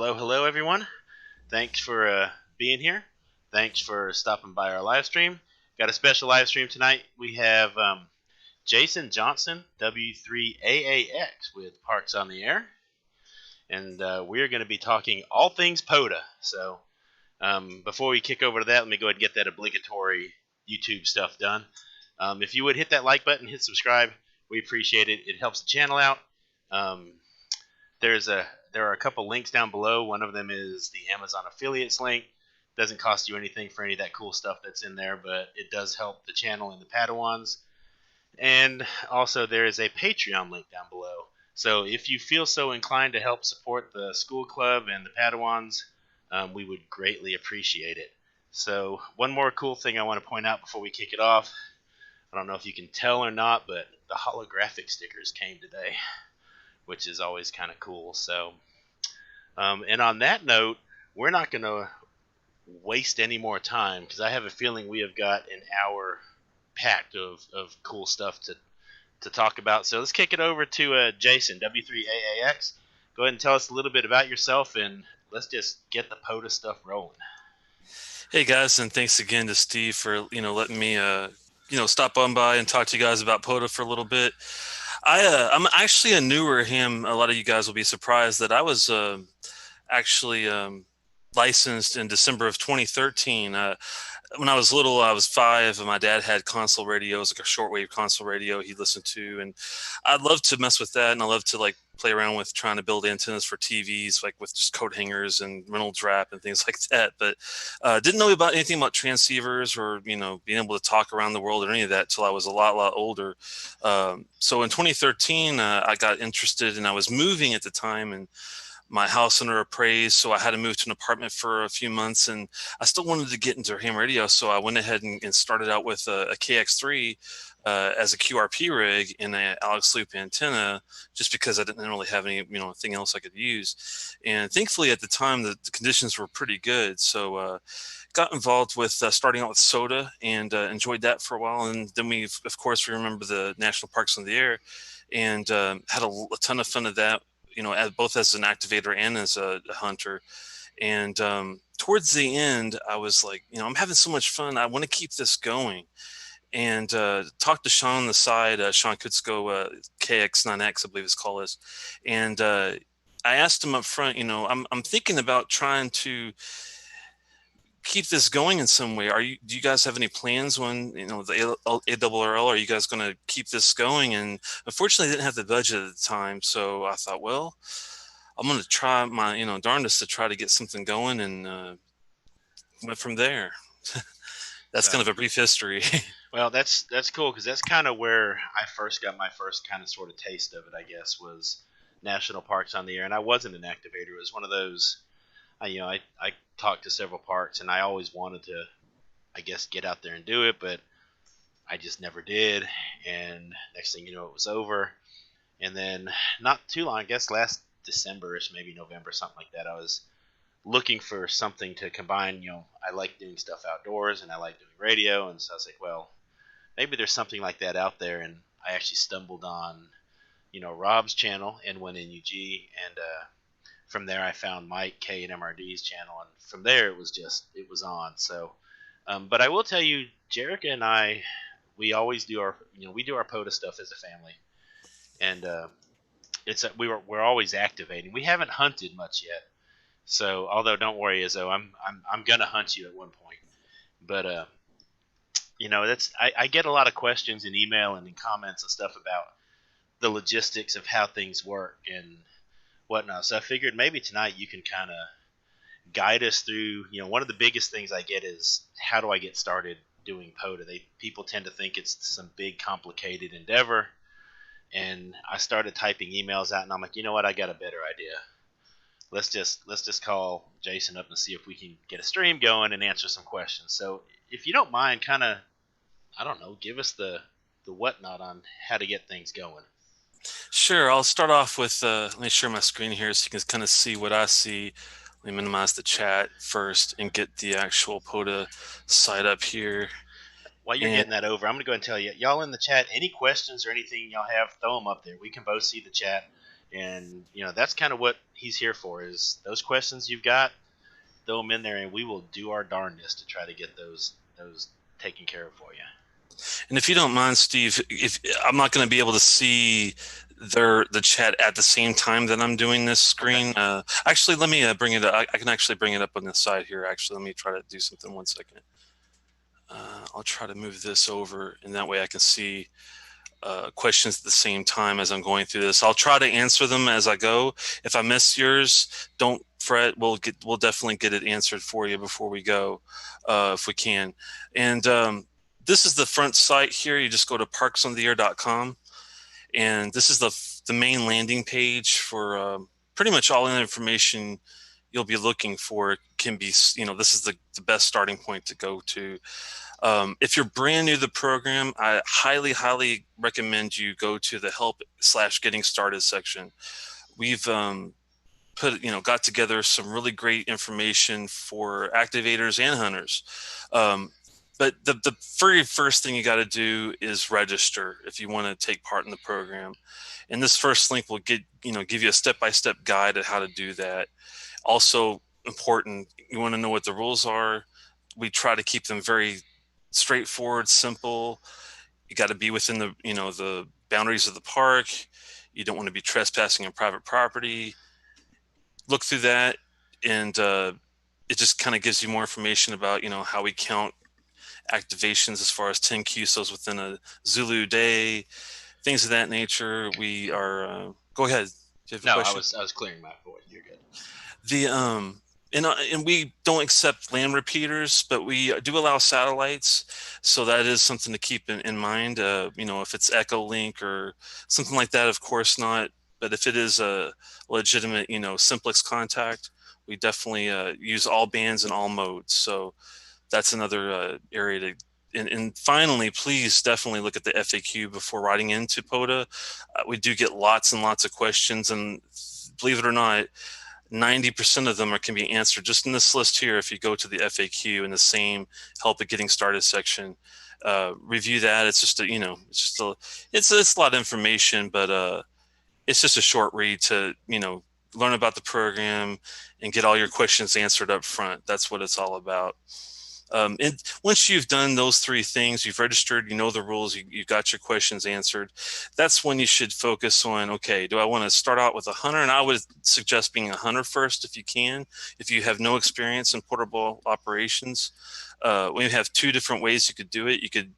hello, hello, everyone. Thanks for being here. Thanks for stopping by our live stream. Got a special live stream tonight. We have Johnston W3AAX with Parks on the Air, and we're going to be talking all things POTA. So before we kick over to that, let me go ahead and get that obligatory YouTube stuff done. If you would hit that like button, hit subscribe, we appreciate it. It helps the channel out. There are a couple links down below. One of them is the Amazon affiliates link. Doesn't cost you anything for any of that cool stuff that's in there, but it does help the channel and the Padawans. And also there is a Patreon link down below. So if you feel so inclined to help support the school club and the Padawans, we would greatly appreciate it. So one more cool thing I want to point out before we kick it off. I don't know if you can tell or not, but the holographic stickers came today, which is always kind of cool. So, and on that note, we're not going to waste any more time because I have a feeling we have got an hour packed of cool stuff to talk about. So let's kick it over to Jason, W3AAX. Go ahead and tell us a little bit about yourself, and let's just get the POTA stuff rolling. Hey guys, and thanks again to Steve for letting me stop on by and talk to you guys about POTA for a little bit. I'm actually a newer him. A lot of you guys will be surprised that I was actually licensed in December of 2013. When I was little, I was 5, and my dad had console radios, like a shortwave console radio he listened to, and I'd love to mess with that, and I love to play around with trying to build antennas for TVs, like with just coat hangers and Reynolds wrap and things like that. But didn't know about anything about transceivers or being able to talk around the world or any of that till I was a lot older. So in 2013, I got interested, and I was moving at the time, and my house under appraised, so I had to move to an apartment for a few months, and I still wanted to get into ham radio, so I went ahead and started out with a KX3 as a QRP rig and an Alex Loop antenna, just because I didn't really have any thing else I could use. And thankfully at the time the conditions were pretty good, so got involved with starting out with SOTA and enjoyed that for a while. And then we remember the National Parks on the Air, and had a ton of fun of that, both as an activator and as a hunter. And towards the end, I was like, I'm having so much fun. I want to keep this going. And talked to Sean on the side, Sean Kutzko, KX9X, I believe his call is. And I asked him up front, I'm thinking about trying to keep this going in some way. Do you guys have any plans when, the ARRL, are you guys going to keep this going? And unfortunately I didn't have the budget at the time. So I thought, well, I'm going to try my, darndest to try to get something going, and went from there. That's kind of a brief history. Well, that's cool, because that's kind of where I first got my first kind of sort of taste of it, I guess, was National Parks on the Air. And I wasn't an activator. It was one of those, I talked to several parks, and I always wanted to, I guess, get out there and do it, but I just never did. And next thing you know, it was over. And then not too long, I guess last December-ish, maybe November, something like that, I was looking for something to combine. I like doing stuff outdoors, and I like doing radio, and so I was like, well, maybe there's something like that out there. And I actually stumbled on Rob's channel, N1NUG, and from there I found Mike K and MRD's channel, and from there it was on. So but I will tell you, Jerica and I, we always do our we do our POTA stuff as a family, and we're always activating. We haven't hunted much yet. So, although don't worry, Izzo, I'm gonna hunt you at one point. But I get a lot of questions in email and in comments and stuff about the logistics of how things work and whatnot. So I figured maybe tonight you can kind of guide us through. One of the biggest things I get is, how do I get started doing POTA? People tend to think it's some big complicated endeavor, and I started typing emails out, and I'm like, you know what? I got a better idea. Let's just call Jason up and see if we can get a stream going and answer some questions. So if you don't mind, kind of, I don't know, give us the whatnot on how to get things going. Sure. I'll start off with, let me share my screen here so you can kind of see what I see. Let me minimize the chat first and get the actual POTA site up here. While you're getting that over, I'm going to go ahead and tell you, y'all in the chat, any questions or anything y'all have, throw them up there. We can both see the chat. And that's kind of what he's here for, is those questions you've got, throw them in there, and we will do our darndest to try to get those taken care of for you. And if you don't mind, Steve, if I'm not going to be able to see the chat at the same time that I'm doing this screen, Okay. actually, let me bring it up. I can actually bring it up on the side here. Actually, let me try to do something. 1 second. I'll try to move this over, and that way I can see questions at the same time as I'm going through this. I'll try to answer them as I go. If I miss yours, don't fret. We'll definitely get it answered for you before we go, if we can. And this is the front site here. You just go to parksontheair.com, and this is the main landing page for pretty much all the information you'll be looking for. Can be, this is the best starting point to go to. If you're brand new to the program, I highly recommend you go to the help/getting started section. We've got together some really great information for activators and hunters. But the very first thing you got to do is register if you want to take part in the program. And this first link will give you a step-by-step guide on how to do that. Also important, you want to know what the rules are. We try to keep them very straightforward, simple. You got to be within the boundaries of the park. You don't want to be trespassing on private property. Look through that, and it just kind of gives you more information about how we count activations as far as 10 QSOs within a Zulu day, things of that nature. We are go ahead. Do you have a No, question? I was clearing my voice. You're good. The and we don't accept land repeaters, but we do allow satellites, so that is something to keep in mind. If it's Echo Link or something like that, of course not. But if it is a legitimate, simplex contact, we definitely use all bands and all modes. So that's another area to. And finally, please definitely look at the FAQ before riding into POTA. We do get lots and lots of questions, and believe it or not, 90% of them can be answered just in this list here. If you go to the FAQ in the same help at getting started section, review that. It's just it's a lot of information, but it's just a short read to learn about the program and get all your questions answered up front. That's what it's all about. And once you've done those three things, you've registered, the rules, you've got your questions answered, that's when you should focus on, okay, do I want to start out with a hunter? And I would suggest being a hunter first if you can, if you have no experience in portable operations. We have two different ways you could do it. You could,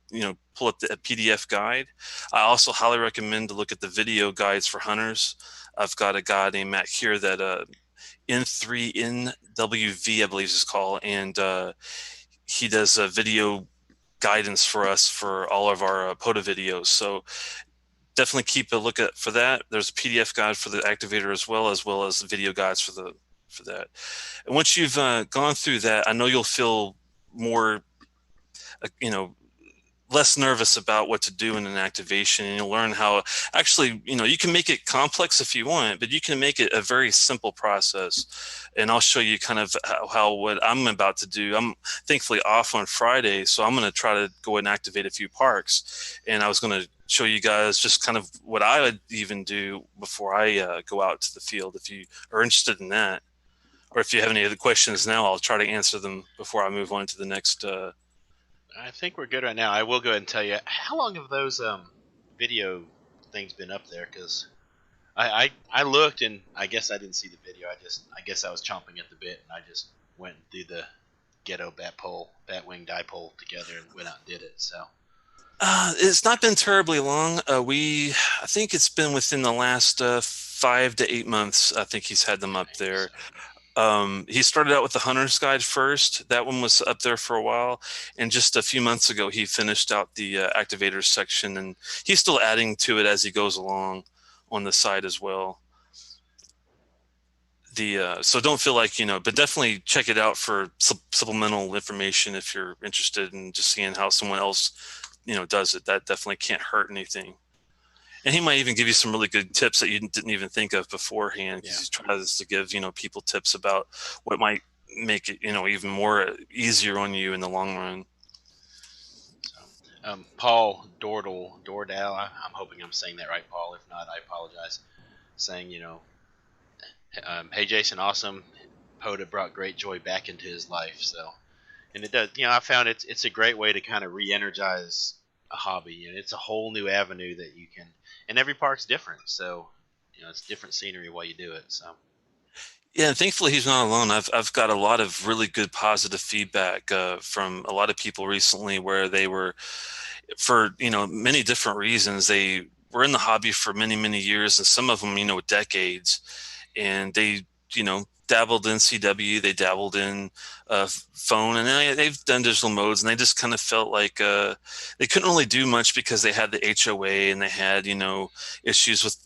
pull up a PDF guide. I also highly recommend to look at the video guides for hunters. I've got a guy named Matt here that N3NWV, I believe is called, and he does a video guidance for us for all of our POTA videos. So definitely keep a look at for that. There's a PDF guide for the activator as well as video guides for that. And once you've gone through that, I know you'll feel more, less nervous about what to do in an activation, and you'll learn how actually, you can make it complex if you want, but you can make it a very simple process. And I'll show you kind of how what I'm about to do. I'm thankfully off on Friday, so I'm going to try to go and activate a few parks. And I was going to show you guys just kind of what I would even do before I go out to the field, if you are interested in that. Or if you have any other questions now, I'll try to answer them before I move on to the next I think we're good right now. I will go ahead and tell you, how long have those video things been up there? Because I looked, and I guess I didn't see the video. I guess I was chomping at the bit, and I just went and did the ghetto batwing dipole together, and went out and did it. So it's not been terribly long. I think it's been within the last 5 to 8 months. I think he's had them up there. He started out with the Hunter's Guide first. That one was up there for a while. And just a few months ago, he finished out the activators section, and he's still adding to it as he goes along on the side as well. So don't feel like, but definitely check it out for supplemental information if you're interested in just seeing how someone else, does it. That definitely can't hurt anything. And he might even give you some really good tips that you didn't even think of beforehand, because he tries to give, people tips about what might make it, even more easier on you in the long run. Paul Dordal, I'm hoping I'm saying that right, Paul. If not, I apologize. saying, hey Jason, awesome. POTA brought great joy back into his life. So, and it does. I found it's a great way to kind of re-energize a hobby, and it's a whole new avenue that you can. And every park's different, so it's different scenery while you do it. So. Yeah, and thankfully he's not alone. I've got a lot of really good positive feedback from a lot of people recently where they were, for many different reasons, they were in the hobby for many years, and some of them decades, and they dabbled in CW, they dabbled in phone, and they've done digital modes, and they just kind of felt like they couldn't really do much because they had the HOA and they had issues with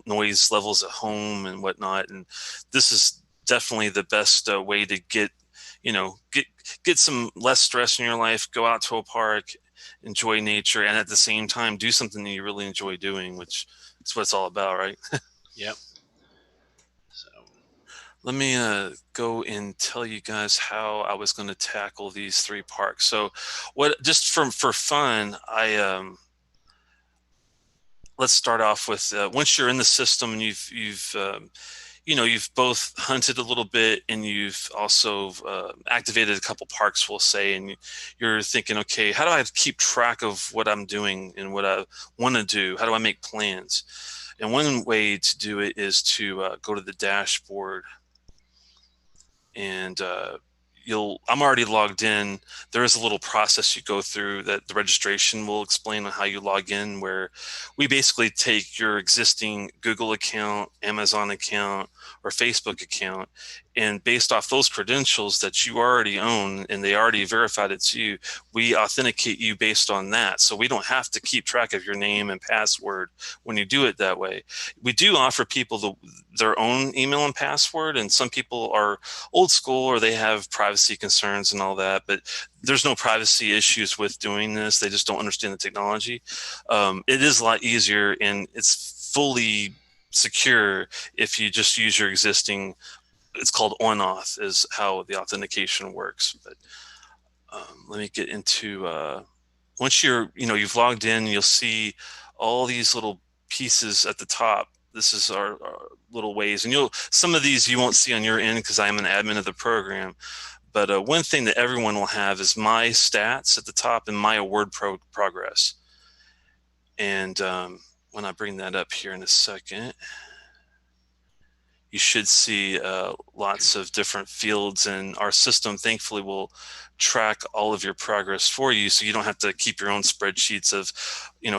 noise levels at home and whatnot. And this is definitely the best way to get get some less stress in your life, go out to a park, enjoy nature, and at the same time do something that you really enjoy doing, which is what it's all about, right? Yep. So. Let me go and tell you guys how I was going to tackle these three parks. So, what just for fun, let's start off with once you're in the system and you've both hunted a little bit and you've also activated a couple parks, we'll say, and you're thinking, okay, how do I keep track of what I'm doing and what I want to do? How do I make plans? And one way to do it is to go to the dashboard, and I'm already logged in. There is a little process you go through that the registration will explain on how you log in, where we basically take your existing Google account, Amazon account, or Facebook account, and based off those credentials that you already own and they already verified it's you, we authenticate you based on that. So we don't have to keep track of your name and password when you do it that way. We do offer people their own email and password, and some people are old school or they have privacy concerns and all that, but there's no privacy issues with doing this. They just don't understand the technology. It is a lot easier and it's fully secure if you just use your existing. It's called on-auth is how the authentication works. But let me get into once you've logged in, you'll see all these little pieces at the top. This is our little ways, and some of these you won't see on your end because I'm an admin of the program. But one thing that everyone will have is my stats at the top and my award progress. And when I bring that up here in a second, you should see lots of different fields, and our system thankfully will track all of your progress for you, so you don't have to keep your own spreadsheets of,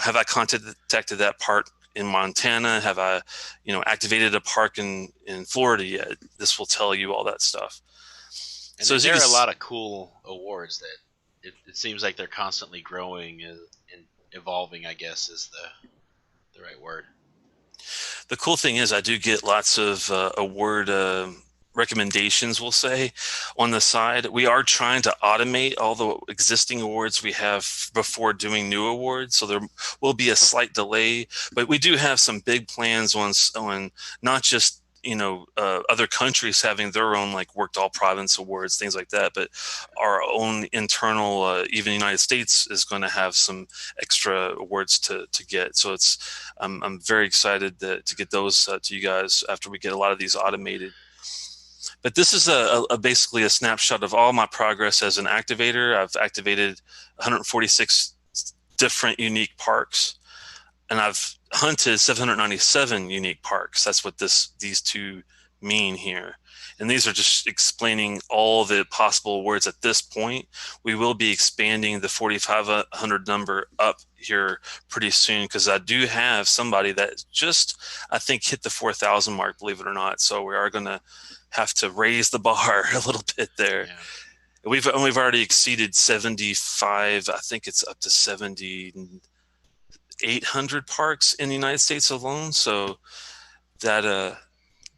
have I contacted that park in Montana? Have I, activated a park in Florida yet? This will tell you all that stuff. And so there are a lot of cool awards that it seems like they're constantly growing and evolving, I guess is the right word. The cool thing is I do get lots of award recommendations, we'll say, on the side. We are trying to automate all the existing awards we have before doing new awards, so there will be a slight delay, but we do have some big plans on not just other countries having their own like worked all province awards, things like that, but our own internal, even the United States is going to have some extra awards to get. So I'm very excited to get those to you guys after we get a lot of these automated. But this is basically a snapshot of all my progress as an activator. I've activated 146 different unique parks, and I've hunted 797 unique parks. That's what these two mean here. And these are just explaining all the possible awards at this point. We will be expanding the 4,500 number up here pretty soon, because I do have somebody that just, I think, hit the 4,000 mark, believe it or not. So we are going to have to raise the bar a little bit there. Yeah. We've already exceeded 75. I think it's up to 7,800 parks in the United States alone. So that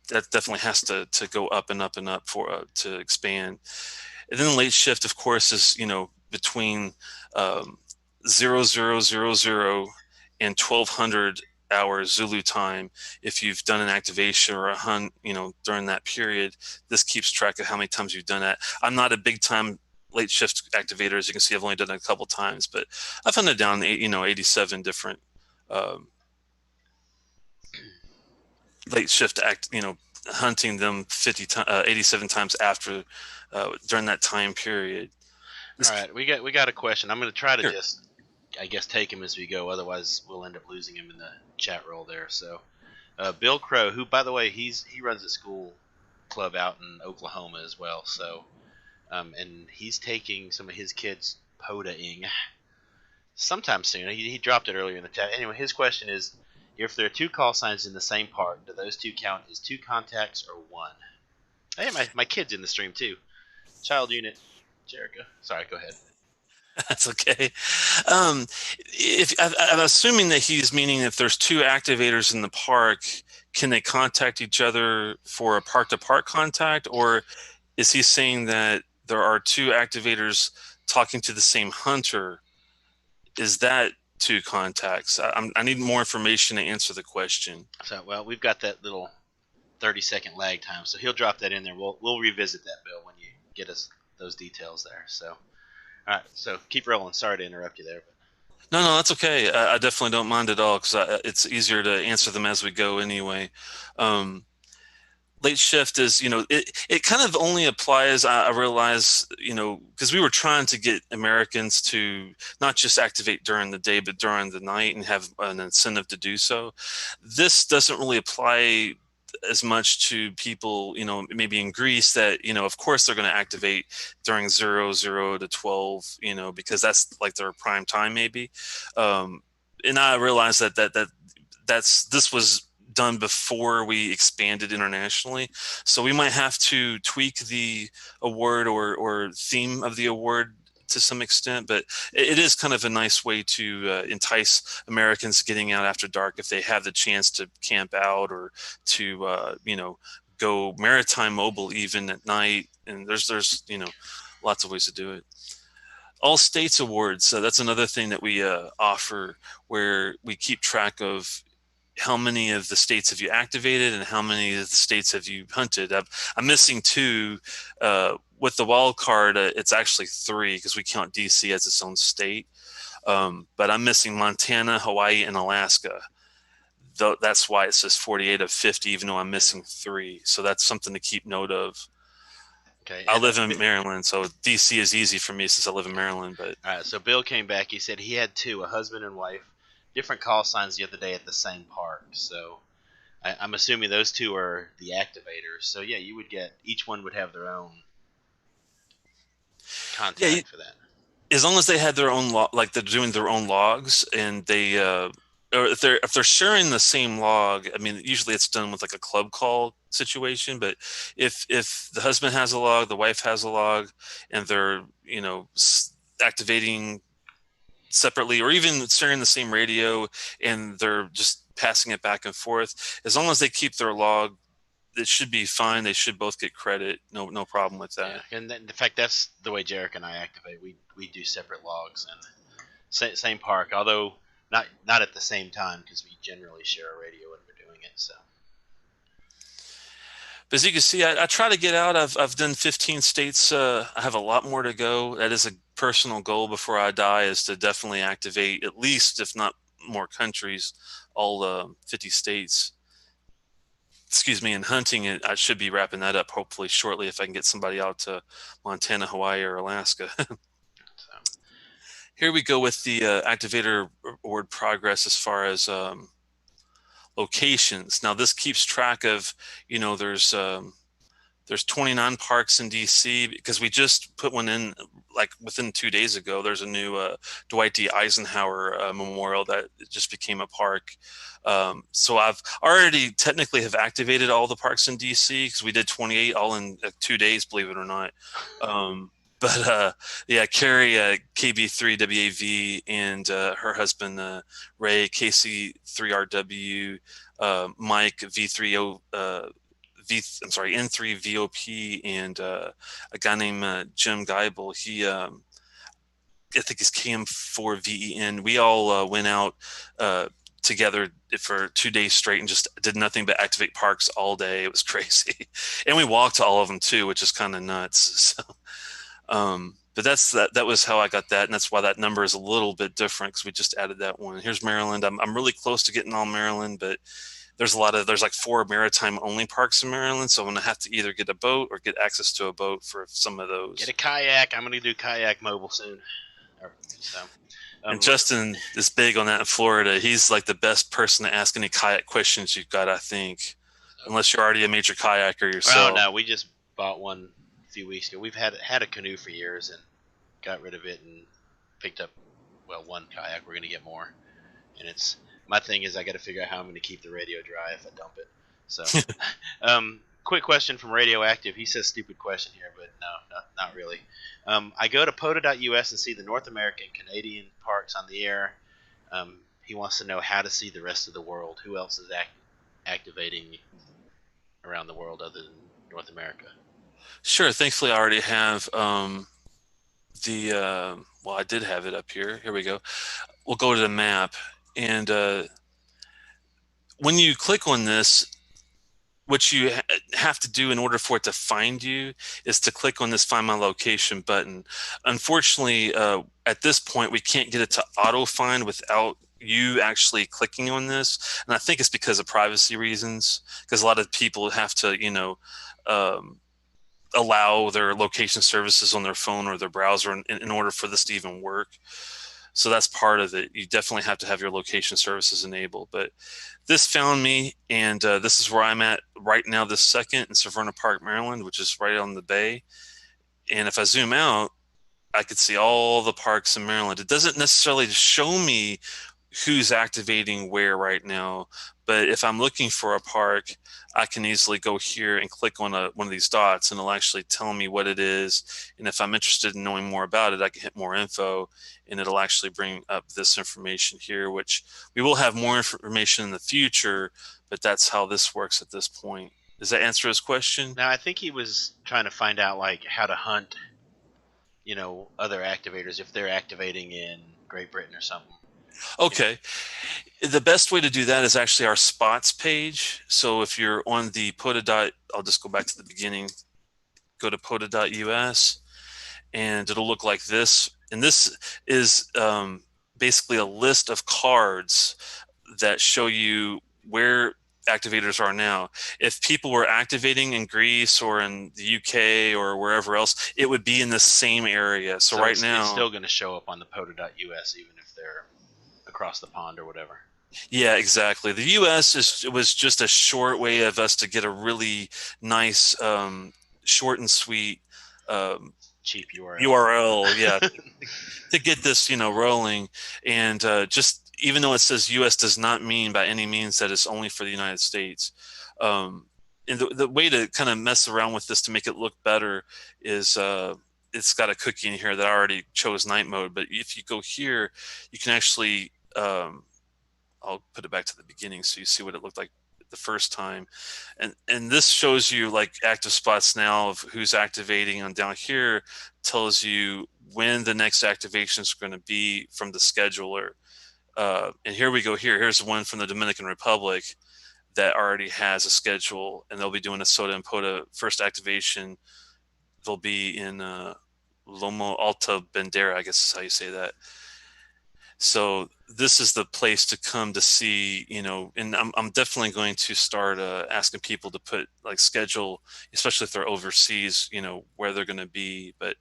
definitely has to go up and up and up for to expand. And then late shift, of course, is between 0000 and 1200 hours Zulu time. If you've done an activation or a hunt, during that period, this keeps track of how many times you've done that. I'm not a big time late shift activator. As you can see, I've only done it a couple times, but I've hunted down 87 different late shift hunting them 87 times after during that time period. All This, right, we got a question. I'm going to try to here, just, I guess, take him as we go. Otherwise, we'll end up losing him in the chat roll there. So, Bill Crow, who, by the way, he runs a school club out in Oklahoma as well. So, and he's taking some of his kids POTA-ing sometime soon. He dropped it earlier in the chat. Anyway, his question is, if there are two call signs in the same park, do those two count as two contacts or one? Hey, my kid's in the stream too. Child unit, Jericho. Sorry, go ahead. that's okay. If I'm assuming that he's meaning if there's two activators in the park, can they contact each other for a park-to-park contact, or is he saying that there are two activators talking to the same hunter? Is that two contacts? I need more information to answer the question. So, well, we've got that little 30-second lag time, so he'll drop that in there. We'll revisit that, Bill, when you get us those details there. So, all right, so keep rolling. Sorry to interrupt you there. No, that's okay. I definitely don't mind at all because it's easier to answer them as we go anyway. Late shift is, it kind of only applies, I realize, because we were trying to get Americans to not just activate during the day, but during the night and have an incentive to do so. This doesn't really apply as much to people, maybe in Greece that, of course they're going to activate during 00 to 12, because that's like their prime time maybe. And I realized this was done before we expanded internationally. So we might have to tweak the award or theme of the award to some extent, but it is kind of a nice way to entice Americans getting out after dark if they have the chance to camp out or to, go maritime mobile even at night. And there's lots of ways to do it. All states awards. So that's another thing that we offer where we keep track of how many of the states have you activated and how many of the states have you hunted. I'm missing two. With the wild card, it's actually three because we count DC as its own state. But I'm missing Montana, Hawaii, and Alaska. That's why it says 48 of 50, even though I'm missing three. So that's something to keep note of. Okay. I live in Maryland, so DC is easy for me since I live in Maryland. But all right, so Bill came back. He said he had two, a husband and wife, different call signs the other day at the same park. So I'm assuming those two are the activators. So yeah, you would get, each one would have their own contact for that. As long as they had their own like they're doing their own logs, and they or if they're sharing the same log, I mean, usually it's done with like a club call situation. But if the husband has a log, the wife has a log, and they're activating separately or even sharing the same radio, and they're just passing it back and forth, as long as they keep their log, it should be fine. They should both get credit. No problem with that. Yeah. And in fact, that's the way Jarek and I activate. We do separate logs and same park, although not at the same time because we generally share a radio when we're doing it. So. But as you can see, I try to get out. I've done 15 states. I have a lot more to go. That is a personal goal before I die, is to definitely activate at least, if not more countries, all 50 states. Excuse me, in hunting, I should be wrapping that up hopefully shortly if I can get somebody out to Montana, Hawaii, or Alaska. Here we go with the activator award progress as far as locations. Now this keeps track of, there's 29 parks in DC because we just put one in like within 2 days ago. There's a new Dwight D. Eisenhower memorial that just became a park. So I've already technically have activated all the parks in DC because we did 28 all in 2 days, believe it or not. Yeah, Carrie, KB3WAV, and her husband, Ray, KC3RW, Mike, V30, N3VOP, and a guy named Jim Geibel. He, I think it's KM4VEN. We all went out together for 2 days straight and just did nothing but activate parks all day. It was crazy. And we walked to all of them too, which is kind of nuts. So, but that was how I got that. And that's why that number is a little bit different because we just added that one. Here's Maryland. I'm really close to getting all Maryland, but there's like 4 maritime only parks in Maryland, so I'm gonna have to either get a boat or get access to a boat for some of those. Get a kayak. I'm gonna do kayak mobile soon. So, And Justin is big on that in Florida. He's like the best person to ask any kayak questions you've got, I think, unless you're already a major kayaker yourself. well, no, we just bought one a few weeks ago. We've had a canoe for years and got rid of it and picked up one kayak. We're gonna get more, and it's my thing is I got to figure out how I'm gonna keep the radio dry if I dump it. So, quick question from Radioactive. He says stupid question here, but no, not really. I go to POTA.us and see the North American Canadian parks on the air. He wants to know how to see the rest of the world. Who else is activating around the world other than North America? Sure. Thankfully, I already have well, I did have it up here. Here we go. We'll go to the map. And when you click on this, what you have to do in order for it to find you is to click on this Find My Location button. Unfortunately, at this point, we can't get it to auto-find without you actually clicking on this. And I think it's because of privacy reasons, because a lot of people have to, allow their location services on their phone or their browser in order for this to even work. So that's part of it. You definitely have to have your location services enabled. But this found me, and this is where I'm at right now this second in Severna Park, Maryland, which is right on the bay. And if I zoom out, I could see all the parks in Maryland. It doesn't necessarily show me who's activating where right now, but if I'm looking for a park, I can easily go here and click on one of these dots, and it'll actually tell me what it is. And if I'm interested in knowing more about it, I can hit more info, and it'll actually bring up this information here, which we will have more information in the future, but that's how this works at this point. Does that answer his question? Now, I think he was trying to find out like how to hunt, other activators if they're activating in Great Britain or something. Okay. The best way to do that is actually our spots page. So if you're on the POTA. I'll just go back to the beginning, go to POTA.us, and it'll look like this. And this is basically a list of cards that show you where activators are now. If people were activating in Greece or in the UK or wherever else, it would be in the same area. So right now it's still going to show up on the POTA.us even if they're across the pond or whatever. Yeah, exactly. The US was just a short way of us to get a really nice, short and sweet cheap URL, yeah, to get this, rolling. And just even though it says US does not mean by any means that it's only for the United States. And the way to kind of mess around with this to make it look better is it's got a cookie in here that I already chose night mode. But if you go here, you can actually I'll put it back to the beginning so you see what it looked like the first time. And this shows you like active spots now of who's activating, and down here tells you when the next activation is going to be from the scheduler. And here we go here. Here's one from the Dominican Republic that already has a schedule, and they'll be doing a SOTA and POTA first activation. They'll be in Lomo Alta Bandera, I guess is how you say that. So this is the place to come to see, and I'm definitely going to start asking people to put like schedule, especially if they're overseas, where they're going to be. But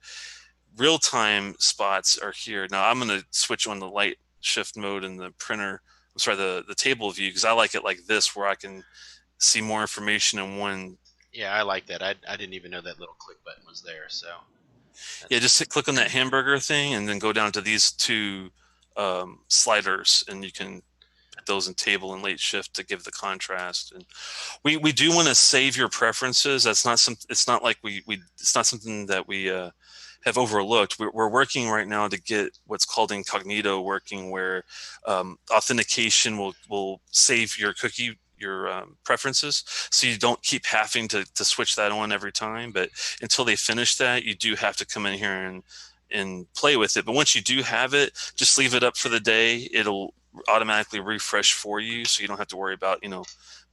real-time spots are here. Now I'm going to switch on the light shift mode in the printer. I'm sorry, the table view, because I like it like this, where I can see more information in one. Yeah, I like that. I didn't even know that little click button was there. So yeah, just click on that hamburger thing and then go down to these two sliders, and you can put those in table and late shift to give the contrast. And we do want to save your preferences. That's not it's not like it's not something that we have overlooked. We're working right now to get what's called incognito working, where authentication will save your cookie, your preferences, so you don't keep having to switch that on every time. But until they finish that, you do have to come in here and play with it. But once you do have it, just leave it up for the day. It'll automatically refresh for you, so you don't have to worry about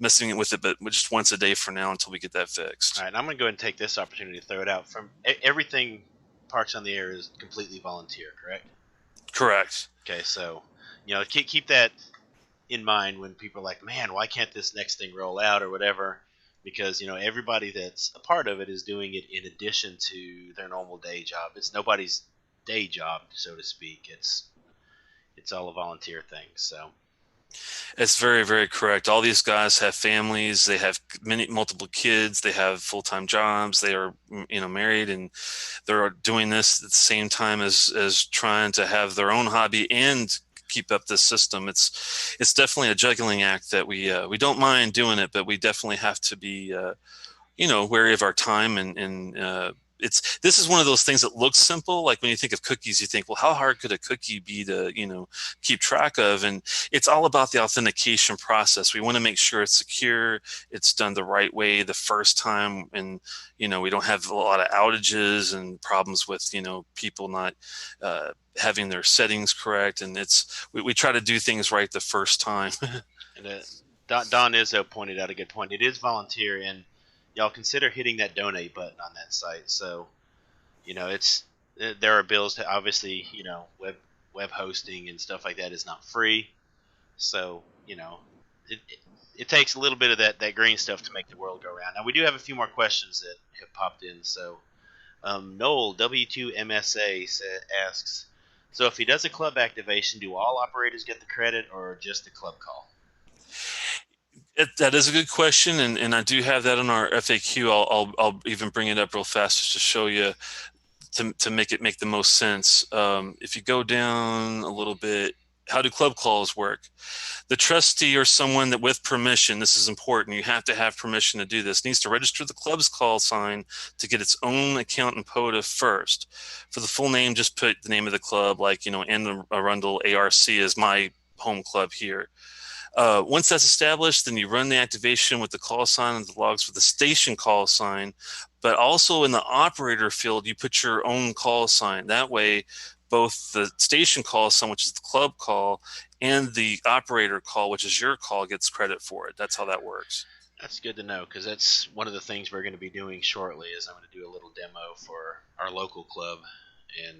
messing it with it, but just once a day for now until we get that fixed. All right, I'm going to go ahead and take this opportunity to throw it out. From everything Parks on the Air is completely volunteer, correct? Correct. Okay, so keep that in mind when people are like, man, why can't this next thing roll out or whatever? Because everybody that's a part of it is doing it in addition to their normal day job. It's nobody's day job, so to speak. It's all a volunteer thing. So It's very, very correct. All these guys have families. They have multiple kids. They have full-time jobs. They are, married, and they're doing this at the same time as trying to have their own hobby and keep up this system. It's definitely a juggling act that we don't mind doing it, but we definitely have to be wary of our time and this is one of those things that looks simple. Like when you think of cookies, you think, well, how hard could a cookie be to, keep track of? And it's all about the authentication process. We want to make sure it's secure, it's done the right way the first time, and, we don't have a lot of outages and problems with, people not having their settings correct. And we try to do things right the first time. and Don Izzo pointed out a good point. It is volunteer, and y'all consider hitting that donate button on that site. So it's there are bills to obviously web hosting and stuff like that is not free. So it takes a little bit of that green stuff to make the world go round. Now we do have a few more questions that have popped in. So Noel W3AAX asks, so if he does a club activation, do all operators get the credit or just the club call? That is a good question, and I do have that on our FAQ. I'll even bring it up real fast just to show you to make it make the most sense. If you go down a little bit, how do club calls work? The trustee or someone that with permission, this is important, you have to have permission to do this, needs to register the club's call sign to get its own account in POTA first. For the full name, just put the name of the club, like, Anne Arundel ARC is my home club here. Once that's established, then you run the activation with the call sign and the logs with the station call sign. But also in the operator field, you put your own call sign. That way, both the station call sign, which is the club call, and the operator call, which is your call, gets credit for it. That's how that works. That's good to know, because that's one of the things we're going to be doing shortly. Is I'm going to do a little demo for our local club, and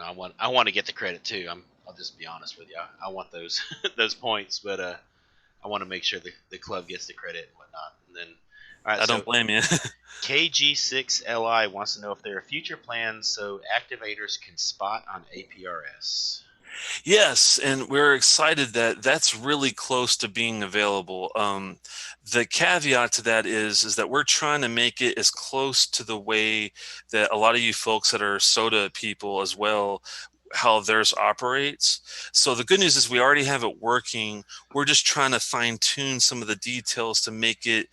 I want to get the credit too. I'll just be honest with you. I want those those points, but I want to make sure the club gets the credit and whatnot. And then, all right, I don't blame you. KG6LI wants to know if there are future plans so activators can spot on APRS. Yes, and we're excited that that's really close to being available. The caveat to that is that we're trying to make it as close to the way that a lot of you folks that are soda people as well, how theirs operates. So the good news is we already have it working. We're just trying to fine tune some of the details to make it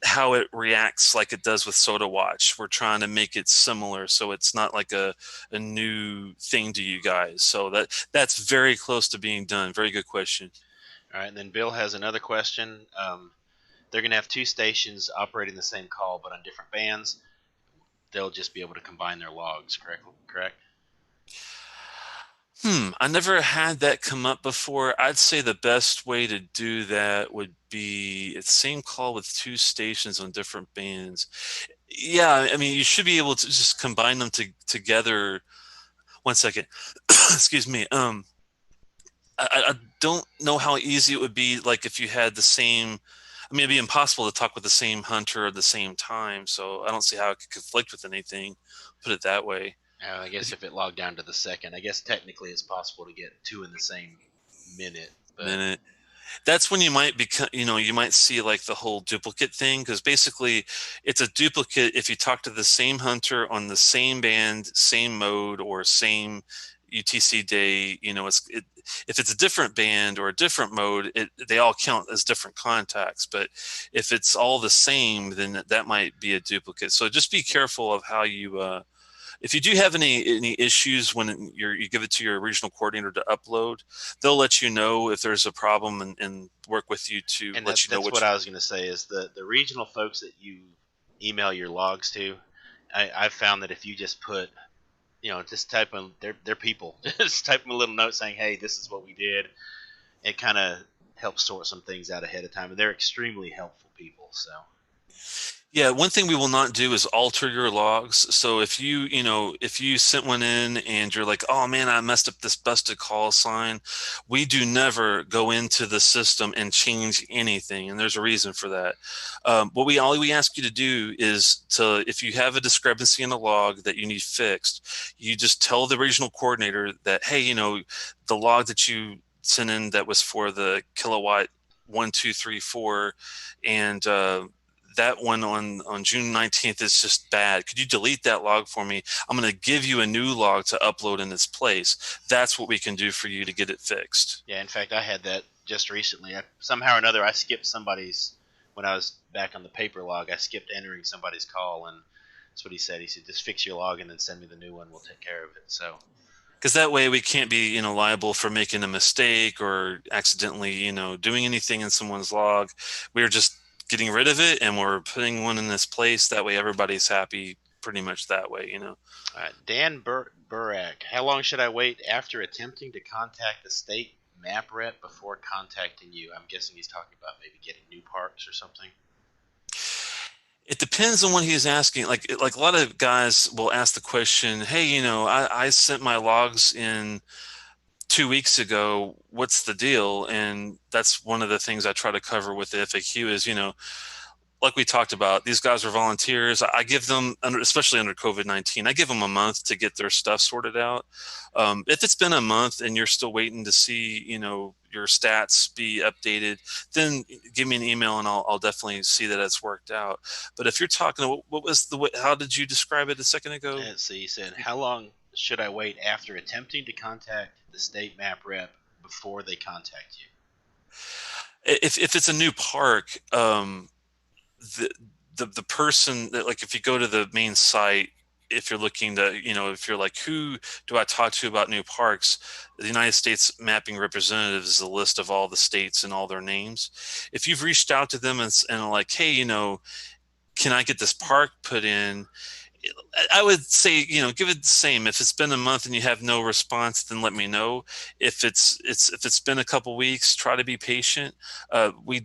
how it reacts like it does with Soda Watch. We're trying to make it similar so it's not like a new thing to you guys. So that's very close to being done. Very good question. All right, and then Bill has another question. They're going to have two stations operating the same call but on different bands. They'll just be able to combine their logs, correct? I never had that come up before. I'd say the best way to do that would be the same call with two stations on different bands. Yeah, I mean, you should be able to just combine them together. One second. Excuse me. I don't know how easy it would be, like if you had the same. I mean, it'd be impossible to talk with the same hunter at the same time. So I don't see how it could conflict with anything. Put it that way. I guess if it logged down to the second, I guess technically it's possible to get two in the same minute. But that's when you might become, you might see like the whole duplicate thing, because basically it's a duplicate if you talk to the same hunter on the same band, same mode, or same UTC day. If it's a different band or a different mode, they all count as different contacts. But if it's all the same, then that might be a duplicate. So just be careful of how you if you do have any issues when you give it to your regional coordinator to upload, they'll let you know if there's a problem and work with you to and let you know that's what I was going to say is the regional folks that you email your logs to. I've found that if you just put, just type them, they're people. Just type them a little note saying, hey, this is what we did. It kind of helps sort some things out ahead of time, and they're extremely helpful people. So. Yeah, one thing we will not do is alter your logs. So if you sent one in and you're like, oh man, I messed up this busted call sign, we do never go into the system and change anything. And there's a reason for that. All we ask you to do is if you have a discrepancy in a log that you need fixed, you just tell the regional coordinator that, hey, the log that you sent in that was for the kilowatt 1234 and that one on June 19th is just bad. Could you delete that log for me? I'm going to give you a new log to upload in its place. That's what we can do for you to get it fixed. Yeah, in fact, I had that just recently. Somehow or another, I skipped somebody's when I was back on the paper log. I skipped entering somebody's call, and that's what he said. He said, "Just fix your log and then send me the new one. We'll take care of it." So, Because that way we can't be, liable for making a mistake or accidentally, doing anything in someone's log. We're just getting rid of it and we're putting one in this place. That way everybody's happy pretty much that way. Dan Burak, how long should I wait after attempting to contact the state map rep before contacting you? I'm guessing he's talking about maybe getting new parks or something. It depends on what he's asking. Like a lot of guys will ask the question, "Hey, I sent my logs in 2 weeks ago. What's the deal?" And that's one of the things I try to cover with the FAQ is, like we talked about, these guys are volunteers. I give them, especially under COVID-19, I give them a month to get their stuff sorted out. If it's been a month and you're still waiting to see, your stats be updated, then give me an email and I'll definitely see that it's worked out. But if you're talking, what was how did you describe it a second ago? Let's see. He said, "How long should I wait after attempting to contact the state map rep before they contact you?" If it's a new park, the the person that, like, if you go to the main site, if you're looking to, if you're like, who do I talk to about new parks, the United States Mapping Representative is a list of all the states and all their names. If you've reached out to them and like, hey, can I get this park put in, I would say, give it the same. If it's been a month and you have no response, then let me know. If it's been a couple weeks, try to be patient. We've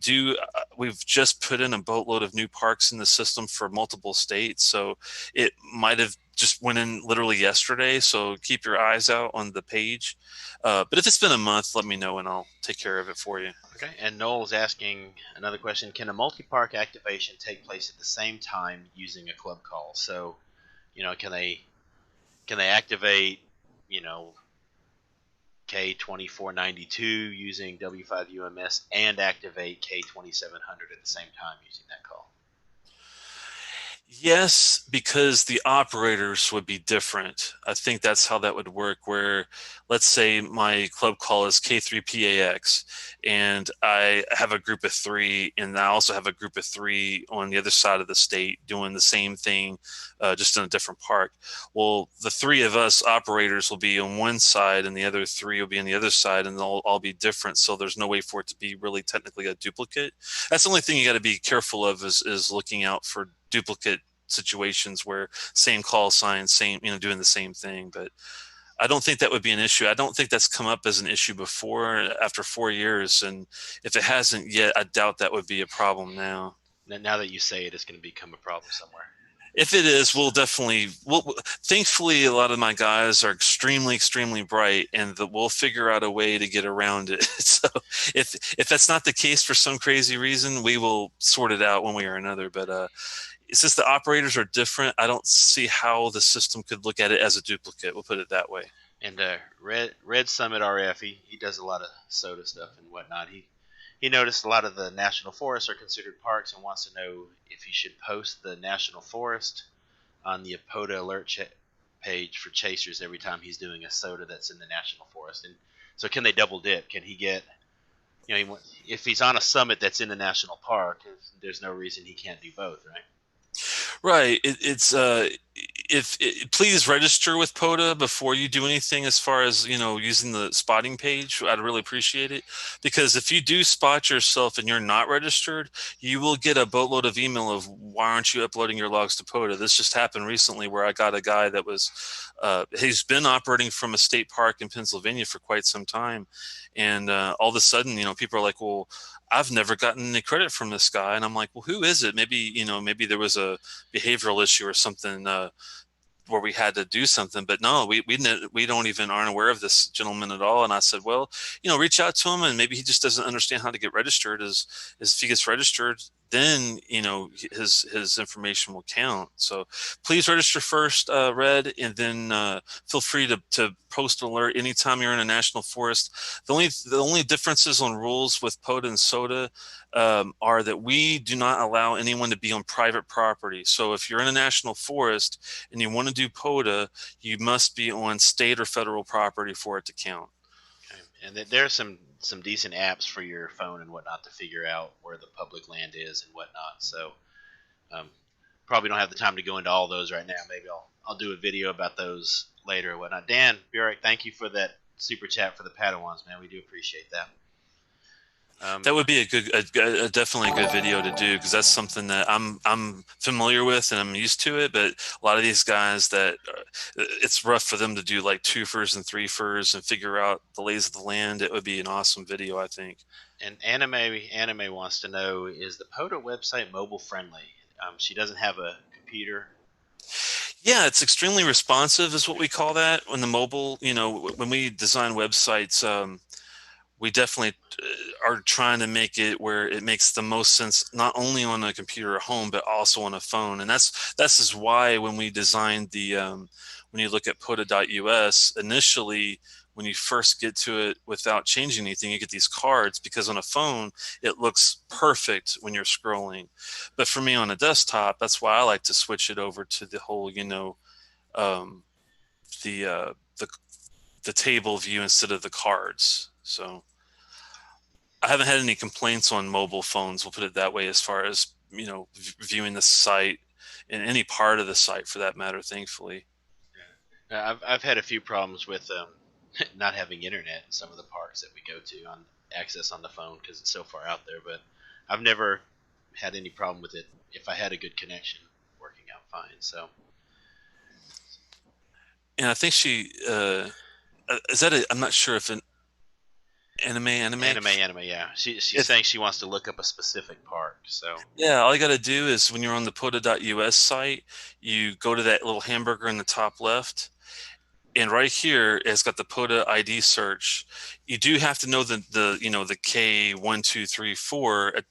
just put in a boatload of new parks in the system for multiple states, so it might have just went in literally yesterday. So keep your eyes out on the page. But if it's been a month, let me know and I'll take care of it for you. Okay. And Noel's asking another question: Can a multi-park activation take place at the same time using a club call? So, can they activate, you know, K2492 using W5UMS and activate K2700 at the same time using that call? Yes, because the operators would be different. I think that's how that would work. Where, let's say my club call is K3PAX, and I have a group of three, and I also have a group of three on the other side of the state doing the same thing, just in a different park. Well, the three of us operators will be on one side, and the other three will be on the other side, and they'll all be different. So there's no way for it to be really technically a duplicate. That's the only thing you got to be careful of is looking out for duplicate situations where same call sign, same, doing the same thing. But I don't think that would be an issue. I don't think that's come up as an issue before after 4 years. And if it hasn't yet, I doubt that would be a problem now. Now that you say it, it's going to become a problem somewhere. If it is, thankfully, a lot of my guys are extremely, extremely bright, and we'll figure out a way to get around it. So if that's not the case for some crazy reason, we will sort it out one way or another. But since the operators are different, I don't see how the system could look at it as a duplicate. We'll put it that way. And Red Summit RF, he does a lot of soda stuff and whatnot. He noticed a lot of the national forests are considered parks and wants to know if he should post the national forest on the POTA alert page for chasers every time he's doing a soda that's in the national forest. And so, can they double dip? Can he get, if he's on a summit that's in the national park, there's no reason he can't do both, right? Right. please register with POTA before you do anything as far as, using the spotting page. I'd really appreciate it, because if you do spot yourself and you're not registered, you will get a boatload of email of why aren't you uploading your logs to POTA. This just happened recently where I got a guy that was he's been operating from a state park in Pennsylvania for quite some time, and all of a sudden, people are like, well, I've never gotten any credit from this guy. And I'm like, well, who is it? Maybe there was a behavioral issue or something, where we had to do something. But no, we don't even aren't aware of this gentleman at all. And I said, well, reach out to him, and maybe he just doesn't understand how to get registered. As if he gets registered, then his information will count. So please register first, Red, and then feel free to post an alert anytime you're in a national forest. The only differences on rules with POTA and SOTA are that we do not allow anyone to be on private property. So if you're in a national forest and you want to do POTA, you must be on state or federal property for it to count. Okay. And there are some decent apps for your phone and whatnot to figure out where the public land is and whatnot. So probably don't have the time to go into all those right now. Maybe I'll do a video about those later or whatnot. Dan Burek, thank you for that super chat for the Padawans, man. We do appreciate that. That would be definitely a good video to do, because that's something that I'm familiar with and I'm used to it. But a lot of these guys that it's rough for them to do like 2 FIRs and 3 FIRs and figure out the lays of the land. It would be an awesome video, I think. And anime wants to know, is the POTA website mobile friendly? She doesn't have a computer. Yeah, it's extremely responsive, is what we call that. On the mobile, when we design websites, we definitely are trying to make it where it makes the most sense, not only on a computer at home, but also on a phone. And that's is why when we designed when you look at POTA.us, initially, when you first get to it without changing anything, you get these cards, because on a phone, it looks perfect when you're scrolling. But for me on a desktop, that's why I like to switch it over to the whole, the table view instead of the cards. So I haven't had any complaints on mobile phones, we'll put it that way, as far as, viewing the site and any part of the site for that matter, thankfully. Yeah. I've had a few problems with not having internet in some of the parks that we go to on access on the phone because it's so far out there. But I've never had any problem with it if I had a good connection working out fine. So. And I think she is that I'm not sure if an anime. Yeah. She's saying she wants to look up a specific park. So yeah, all you got to do is when you're on the POTA.us site, you go to that little hamburger in the top left, and right here it's got the POTA ID search. You do have to know the the K1234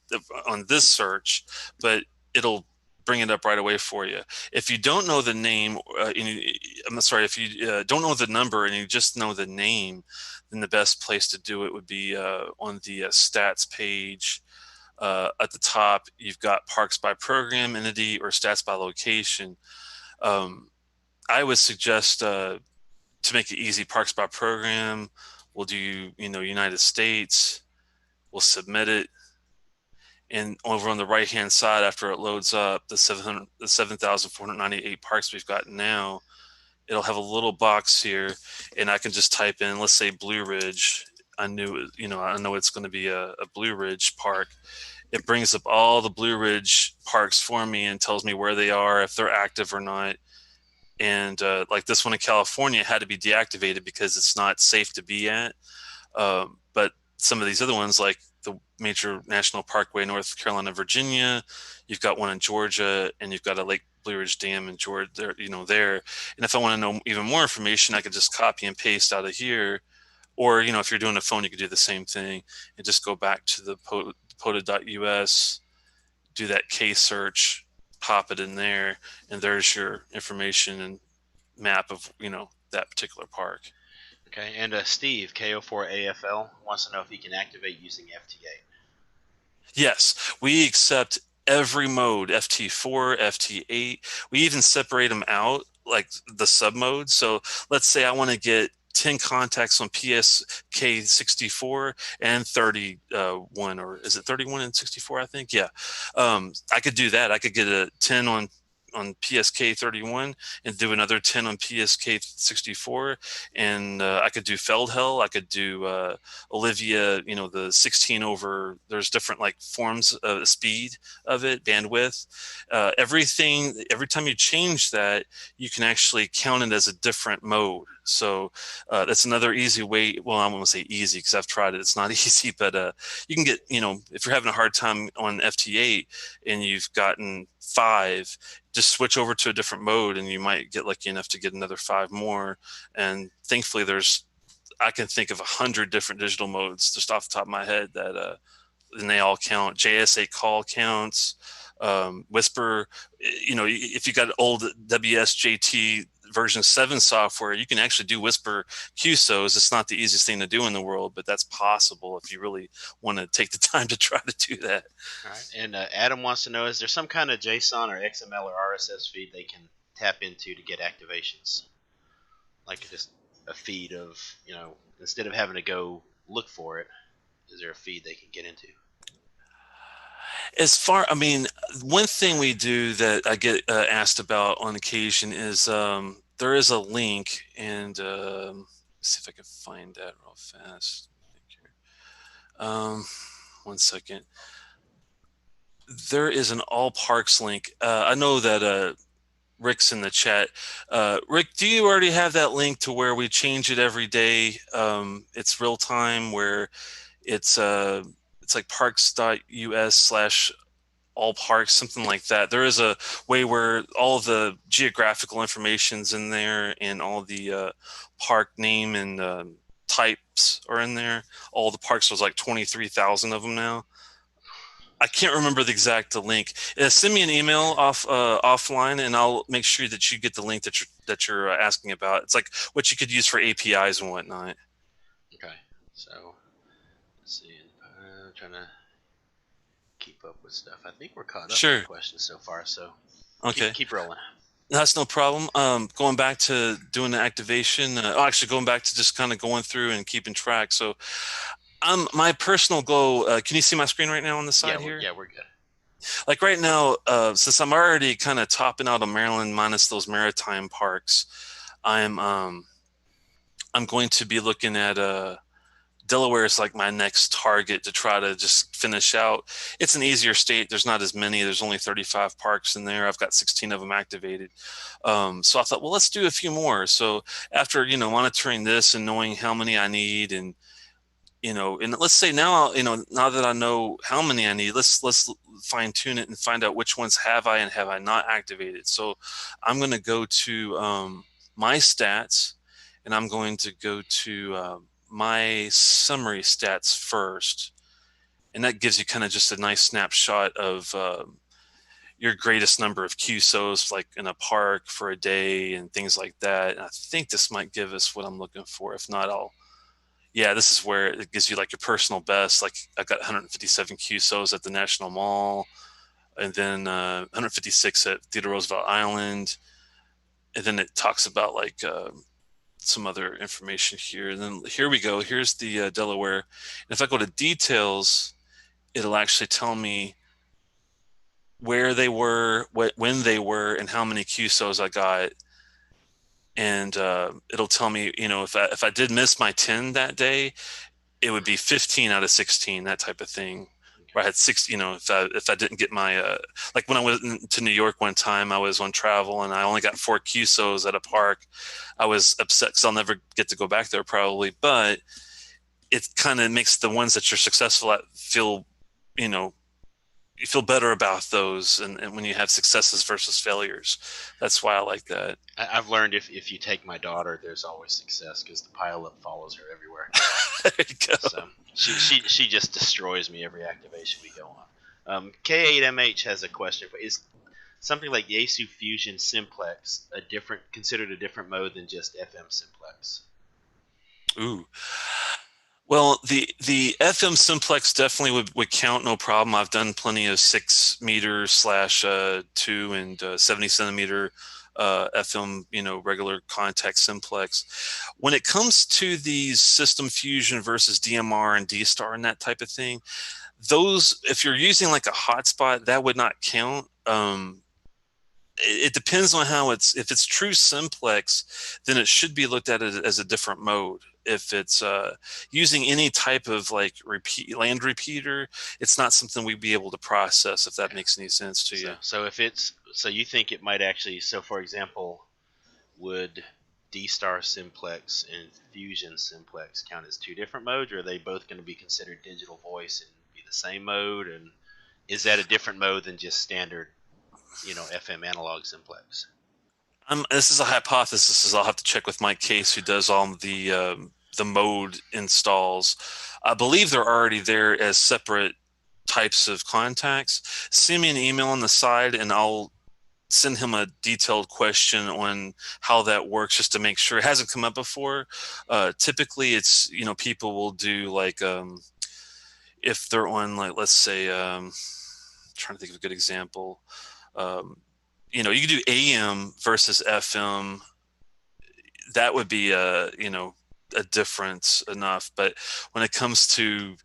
on this search, but it'll bring it up right away for you. If you don't know the name, I'm sorry, if you don't know the number and you just know the name, then the best place to do it would be on the stats page. At the top, you've got parks by program, entity, or stats by location. I would suggest to make it easy, parks by program. We'll do United States. We'll submit it. And over on the right-hand side, after it loads up, the 7,498 parks we've got now, it'll have a little box here, and I can just type in, let's say, Blue Ridge. I know it's going to be a Blue Ridge park. It brings up all the Blue Ridge parks for me and tells me where they are, if they're active or not. And like this one in California had to be deactivated because it's not safe to be at. But some of these other ones, like the major national parkway, North Carolina, Virginia, you've got one in Georgia, and you've got a Lake Blue Ridge Dam in Georgia there, there. And if I want to know even more information, I could just copy and paste out of here. Or, if you're doing a phone, you could do the same thing and just go back to the POTA.us, do that case search, pop it in there, and there's your information and map of, that particular park. Okay, and Steve, KO4AFL, wants to know if he can activate using FT8. Yes, we accept every mode, FT4, FT8. We even separate them out, like the sub modes. So let's say I want to get 10 contacts on PSK 64 and 31, or is it 31 and 64? I think. Yeah. I could do that. I could get a 10 on on PSK 31 and do another 10 on PSK 64, and I could do Feldhell. I could do Olivia. The 16 over. There's different like forms of speed of it, bandwidth. Everything. Every time you change that, you can actually count it as a different mode. So that's another easy way. Well, I won't say easy because I've tried it. It's not easy, but you can get, if you're having a hard time on FT8 and you've gotten 5, just switch over to a different mode and you might get lucky enough to get another 5 more. And thankfully I can think of 100 different digital modes just off the top of my head that, and they all count. JSA call counts, Whisper, if you got old WSJT version 7 software, you can actually do Whisper QSOs. It's not the easiest thing to do in the world, but that's possible if you really want to take the time to try to do that. All right. And Adam wants to know, is there some kind of JSON or XML or RSS feed they can tap into to get activations? Like just a feed of, instead of having to go look for it, is there a feed they can get into? One thing we do that I get asked about on occasion is there is a link, and let's see if I can find that real fast. One second. There is an all parks link. I know that Rick's in the chat. Rick, do you already have that link to where we change it every day? It's real time, where it's like parks.us/all parks, something like that. There is a way where all the geographical information's in there, and all the park name and types are in there. All the parks, there's like 23,000 of them now. I can't remember the exact link. Send me an email offline, and I'll make sure that you get the link that you're asking about. It's like what you could use for APIs and whatnot. Okay, so let's see. I'm trying to keep up with stuff. I think we're caught up with questions so far, so okay, keep rolling. That's no problem. Going back to doing the activation, actually going back to just kind of going through and keeping track. So my personal goal, can you see my screen right now on the side here? Yeah, we're good. Like right now, since I'm already kind of topping out on Maryland minus those maritime parks, I'm going to be looking at Delaware is like my next target to try to just finish out. It's an easier state. There's not as many. There's only 35 parks in there. I've got 16 of them activated. So I thought, well, let's do a few more. So after, monitoring this and knowing how many I need, and let's say now, now that I know how many I need, let's fine tune it and find out which ones have I and have I not activated. So I'm going to go to my stats, and I'm going to go to my summary stats first, and that gives you kind of just a nice snapshot of your greatest number of QSOs, like in a park for a day and things like that. And I think this might give us what I'm looking for. If not, this is where it gives you like your personal best. Like I've got 157 QSOs at the National Mall, and then 156 at Theodore Roosevelt Island. And then it talks about like some other information here. And then here we go. Here's the Delaware. And if I go to details, it'll actually tell me where they were, when they were, and how many QSOs I got. And it'll tell me, if I did miss my 10 that day, it would be 15 out of 16, that type of thing. Where I had 6, if I didn't get my, like when I went to New York one time, I was on travel and I only got 4 QSOs at a park. I was upset because I'll never get to go back there probably, but it kind of makes the ones that you're successful at feel, you feel better about those, and when you have successes versus failures. That's why I like that. I've learned if you take my daughter, there's always success because the pileup follows her everywhere. There you go. So she just destroys me every activation we go on. K8MH has a question. Is something like the ASU Fusion Simplex considered a different mode than just FM Simplex? Ooh. Well, the FM Simplex definitely would count, no problem. I've done plenty of 6 meter / 2 and 70 centimeter FM, regular contact Simplex. When it comes to these System Fusion versus DMR and D-Star and that type of thing, those, if you're using like a hotspot, that would not count. it depends on how if it's true simplex, then it should be looked at as a different mode. If it's using any type of like land repeater, it's not something we'd be able to process, if that Okay. makes any sense to you. So if it's so you think it might actually, so for example, would D Star Simplex and Fusion Simplex count as two different modes, or are they both going to be considered digital voice and be the same mode? And is that a different mode than just standard, FM analog simplex? This is a hypothesis. I'll have to check with Mike Case, who does all the mode installs. I believe they're already there as separate types of contacts. Send me an email on the side, and I'll send him a detailed question on how that works, just to make sure. It hasn't come up before. Typically, it's people will do like if they're on, like, let's say, trying to think of a good example. You can do AM versus FM. That would be a difference enough. But when it comes to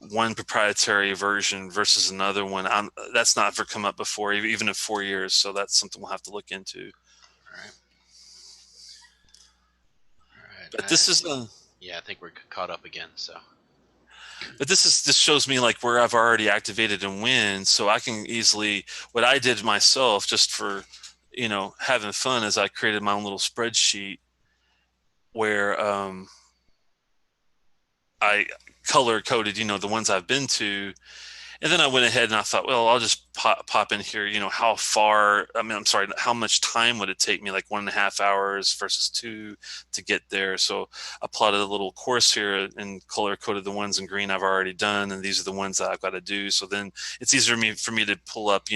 one proprietary version versus another one, that's not ever come up before, even in 4 years. So that's something we'll have to look into. All right. All But right. this is Yeah, I think we're caught up again. So. But this shows me like where I've already activated and when, so I can easily, what I did myself just for having fun, is I created my own little spreadsheet where I color coded the ones I've been to. And then I went ahead and I thought, well, I'll just pop in here, how far, I'm sorry, how much time would it take me, like 1.5 hours versus 2 to get there. So I plotted a little course here and color coded the ones in green I've already done. And these are the ones that I've got to do. So then it's easier for me to pull up,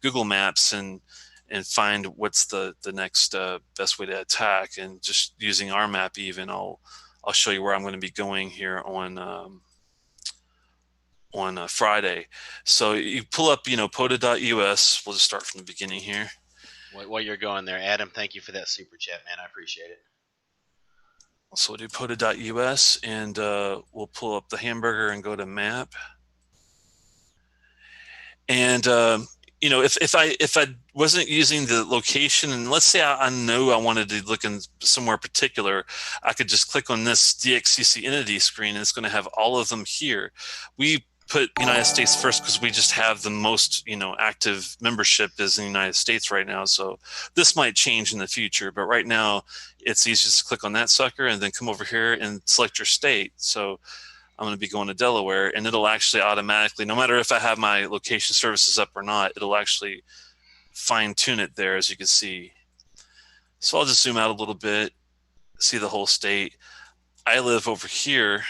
Google Maps and find what's the next best way to attack. And just using our map, even I'll show you where I'm going to be going here on Friday. So you pull up, POTA.us. We'll just start from the beginning here. While you're going there, Adam, thank you for that super chat, man. I appreciate it. So we'll do POTA.us, and we'll pull up the hamburger and go to map. And if I wasn't using the location, and let's say I know I wanted to look in somewhere particular, I could just click on this DXCC entity screen, and it's going to have all of them here. We put United States first because we just have the most active membership is in the United States right now. So this might change in the future, but right now it's easy to click on that sucker and then come over here and select your state. So I'm going to be going to Delaware, and it'll actually automatically, no matter if I have my location services up or not, it'll actually fine tune it there, as you can see. So I'll just zoom out a little bit, see the whole state. I live over here,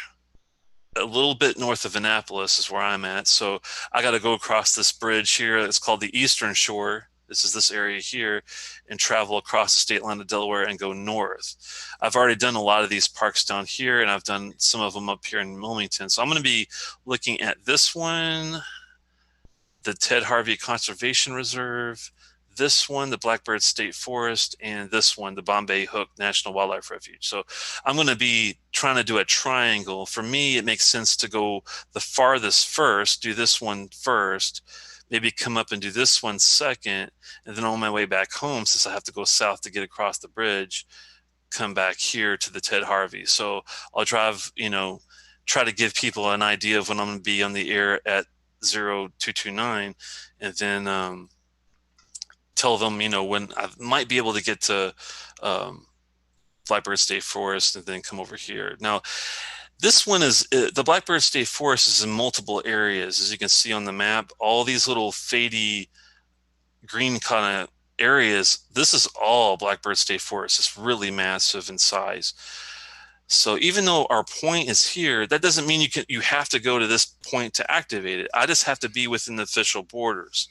a little bit north of Annapolis is where I'm at. So I got to go across this bridge here. It's called the Eastern Shore. This is this area here, and travel across the state line of Delaware and go north. I've already done a lot of these parks down here, and I've done some of them up here in Wilmington. So I'm going to be looking at this one, the Ted Harvey Conservation Reserve, this one, the Blackbird State Forest, and this one, the Bombay Hook National Wildlife Refuge. So I'm going to be trying to do a triangle. For me, it makes sense to go the farthest first, do this one first, maybe come up and do this one second, and then on my way back home, since I have to go south to get across the bridge, come back here to the Ted Harvey. So I'll drive, try to give people an idea of when I'm going to be on the air at 0229, and then tell them, when I might be able to get to Blackbird State Forest and then come over here. Now, this one is the Blackbird State Forest is in multiple areas, as you can see on the map. All these little fadey green kind of areas. This is all Blackbird State Forest. It's really massive in size. So even though our point is here, that doesn't mean you have to go to this point to activate it. I just have to be within the official borders.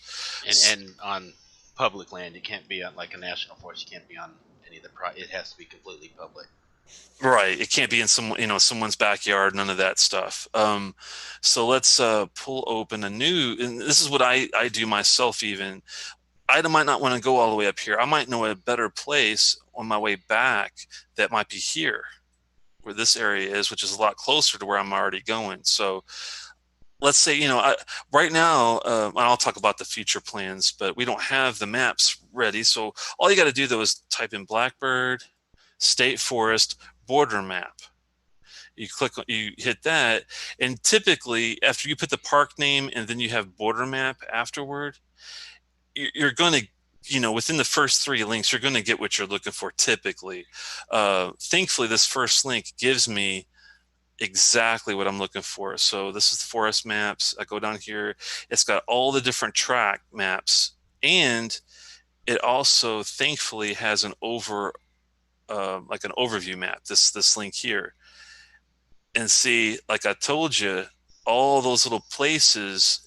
And on public land, you can't be on like a national forest. You can't be on any of the. It has to be completely public. Right. It can't be in someone's backyard, none of that stuff. So let's pull open a new, and this is what I do myself even. I might not want to go all the way up here. I might know a better place on my way back that might be here, where this area is, which is a lot closer to where I'm already going. So let's say, right now, I'll talk about the future plans, but we don't have the maps ready. So all you got to do though is type in Blackbird, State Forest, border map. You hit that, and typically after you put the park name and then you have border map afterward, you're going to, within the first three links, you're going to get what you're looking for typically. Thankfully, this first link gives me exactly what I'm looking for. So this is the forest maps. I go down here. It's got all the different track maps, and it also thankfully has like an overview map. This link here, and see, like I told you, all those little places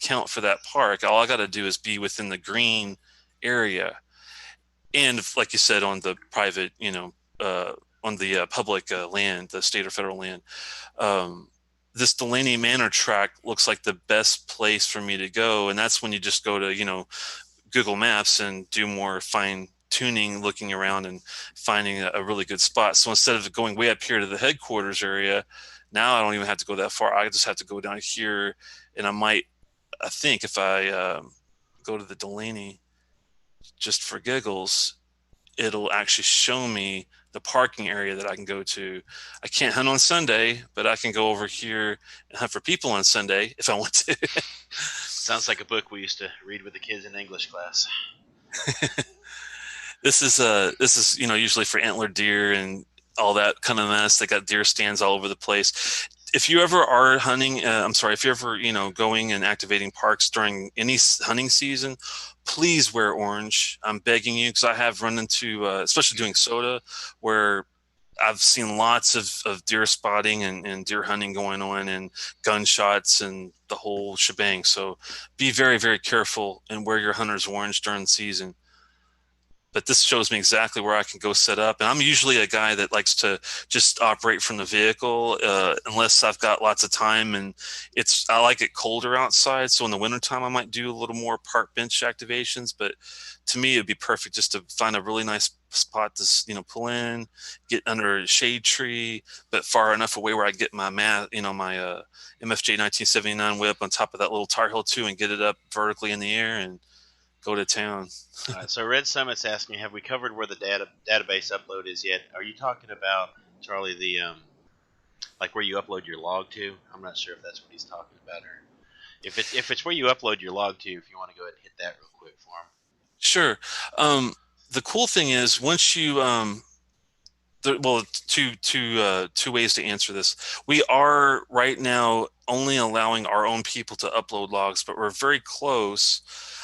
count for that park. All I got to do is be within the green area, and like you said, on the private, on the public land, the state or federal land. um, this Delaney Manor track looks like the best place for me to go. And that's when you just go to, Google Maps and do more fine tuning, looking around and finding a really good spot. So instead of going way up here to the headquarters area, now I don't even have to go that far. I just have to go down here, and I think if I go to the Delaney just for giggles, it'll actually show me the parking area that I can go to. I can't hunt on Sunday, but I can go over here and hunt for people on Sunday if I want to. Sounds like a book we used to read with the kids in English class. This is usually for antler deer and all that kind of mess. They got deer stands all over the place. If you ever are hunting, I'm sorry, if you're ever going and activating parks during any hunting season, please wear orange. I'm begging you, because I have run into, especially doing SOTA, where I've seen lots of deer spotting and deer hunting going on, and gunshots and the whole shebang. So be very, very careful and wear your hunter's orange during the season. But this shows me exactly where I can go set up. And I'm usually a guy that likes to just operate from the vehicle, unless I've got lots of time, and I like it colder outside. So in the wintertime, I might do a little more park bench activations. But to me, it'd be perfect just to find a really nice spot to, pull in, get under a shade tree, but far enough away where I get my MFJ 1979 whip on top of that little Tar Heel 2 and get it up vertically in the air and go to town. All right, so Red Summit's asking, have we covered where the database upload is yet? Are you talking about, Charlie, the like where you upload your log to? I'm not sure if that's what he's talking about, or if it's where you upload your log to. If you want to go ahead and hit that real quick for him. Sure. The cool thing is, once you well, two ways to answer this. We are right now only allowing our own people to upload logs, but we're very close.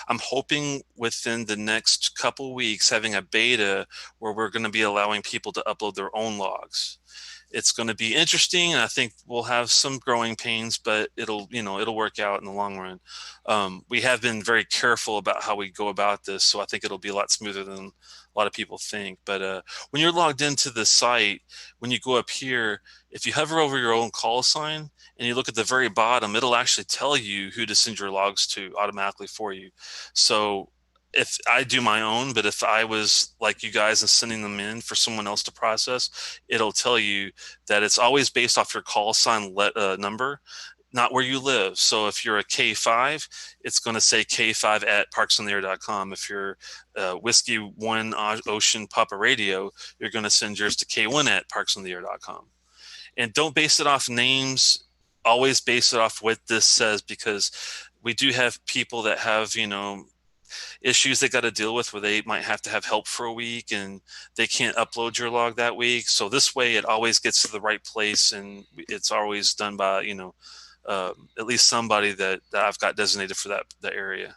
I'm hoping within the next couple weeks having a beta where we're going to be allowing people to upload their own logs. It's going to be interesting, and I think we'll have some growing pains, but it'll work out in the long run. We have been very careful about how we go about this, so I think it'll be a lot smoother than a lot of people think. But when you're logged into the site, when you go up here, if you hover over your own call sign and you look at the very bottom, it'll actually tell you who to send your logs to automatically for you. So if I do my own, but if I was like you guys and sending them in for someone else to process, it'll tell you that it's always based off your call sign number, not where you live. So if you're a K5, it's going to say K5 at parksintheair.com. If you're Whiskey 1 Ocean Papa Radio, you're going to send yours to K1 at parksintheair.com. And don't base it off names. Always base it off what this says, because we do have people that have, issues they got to deal with where they might have to have help for a week and they can't upload your log that week. So this way it always gets to the right place, and it's always done by, at least somebody that I've got designated for that area.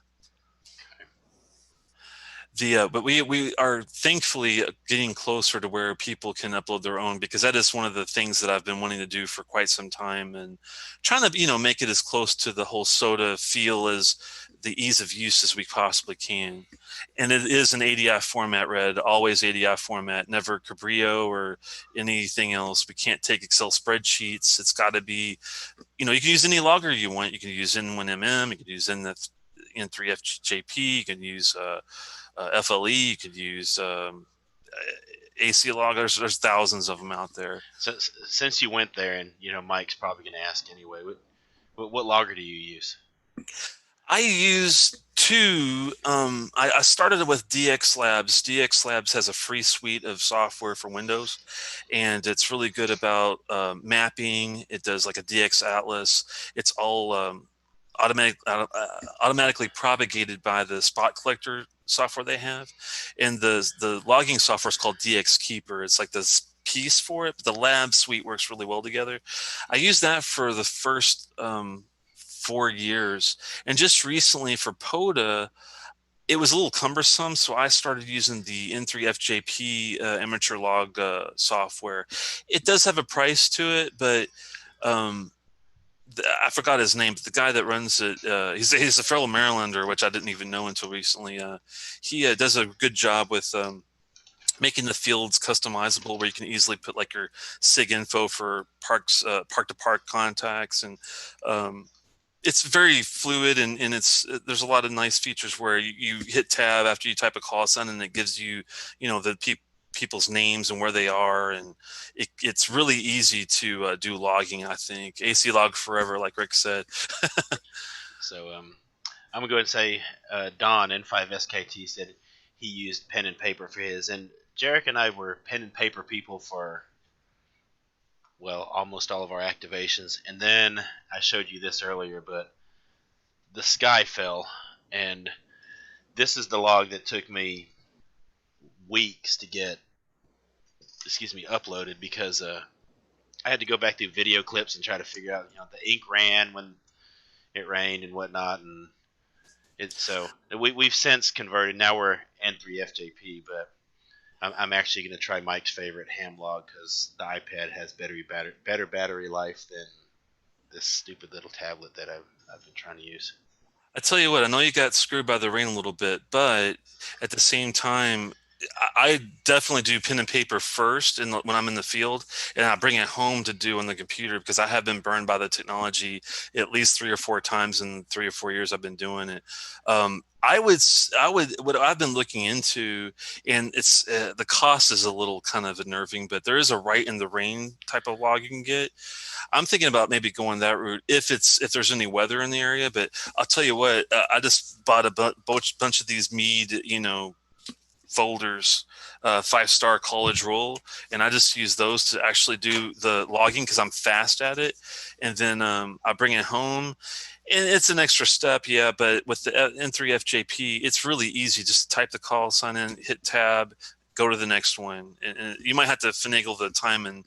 But we are thankfully getting closer to where people can upload their own, because that is one of the things that I've been wanting to do for quite some time, and trying to make it as close to the whole SOTA feel as the ease of use as we possibly can. And it is an ADI format, Red, always ADI format, never Cabrillo or anything else. We can't take Excel spreadsheets. It's got to be, you can use any logger you want. You can use N1MM, you can use N3FJP, you can use FLE, you could use AC log. There's thousands of them out there. So, since you went there, and Mike's probably going to ask anyway, What logger do you use? I use two. I started with DX Labs. DX Labs has a free suite of software for Windows, and it's really good about mapping. It does like a DX Atlas. It's all automatically propagated by the spot collector software they have, and the logging software is called DX Keeper. It's like this piece for it, but the lab suite works really well together. I used that for the first 4 years, and just recently for POTA, it was a little cumbersome, so I started using the N3FJP amateur log software. It does have a price to it, but um, I forgot his name, but the guy that runs it, he's a fellow Marylander, which I didn't even know until recently. He does a good job with making the fields customizable, where you can easily put like your SIG info for parks, park to park contacts, and it's very fluid, and there's a lot of nice features where you hit tab after you type a call sign, and it gives you, the people's names and where they are, and it's really easy to do logging. I think AC log forever, like Rick said. So I'm gonna go ahead and say Don N5SKT said he used pen and paper for his, and Jarek and I were pen and paper people for almost all of our activations. And then I showed you this earlier, but the sky fell, and this is the log that took me weeks to get, uploaded because I had to go back through video clips and try to figure out, the ink ran when it rained and whatnot, and we've since converted. Now we're N3FJP, but I'm actually going to try Mike's favorite ham log because the iPad has better battery life than this stupid little tablet that I've been trying to use. I tell you what, I know you got screwed by the rain a little bit, but at the same time, I definitely do pen and paper first when I'm in the field, and I bring it home to do on the computer because I have been burned by the technology at least 3 or 4 times in 3 or 4 years I've been doing it. What I've been looking into, and it's the cost is a little kind of unnerving, but there is a right in the rain type of log you can get. I'm thinking about maybe going that route if there's any weather in the area. But I'll tell you what, I just bought a bunch of these Mead, folders, 5-star college roll, and I just use those to actually do the logging because I'm fast at it. And then I bring it home, and it's an extra step, yeah. But with the N3FJP, it's really easy. Just type the call sign in, hit tab, go to the next one, and you might have to finagle the time and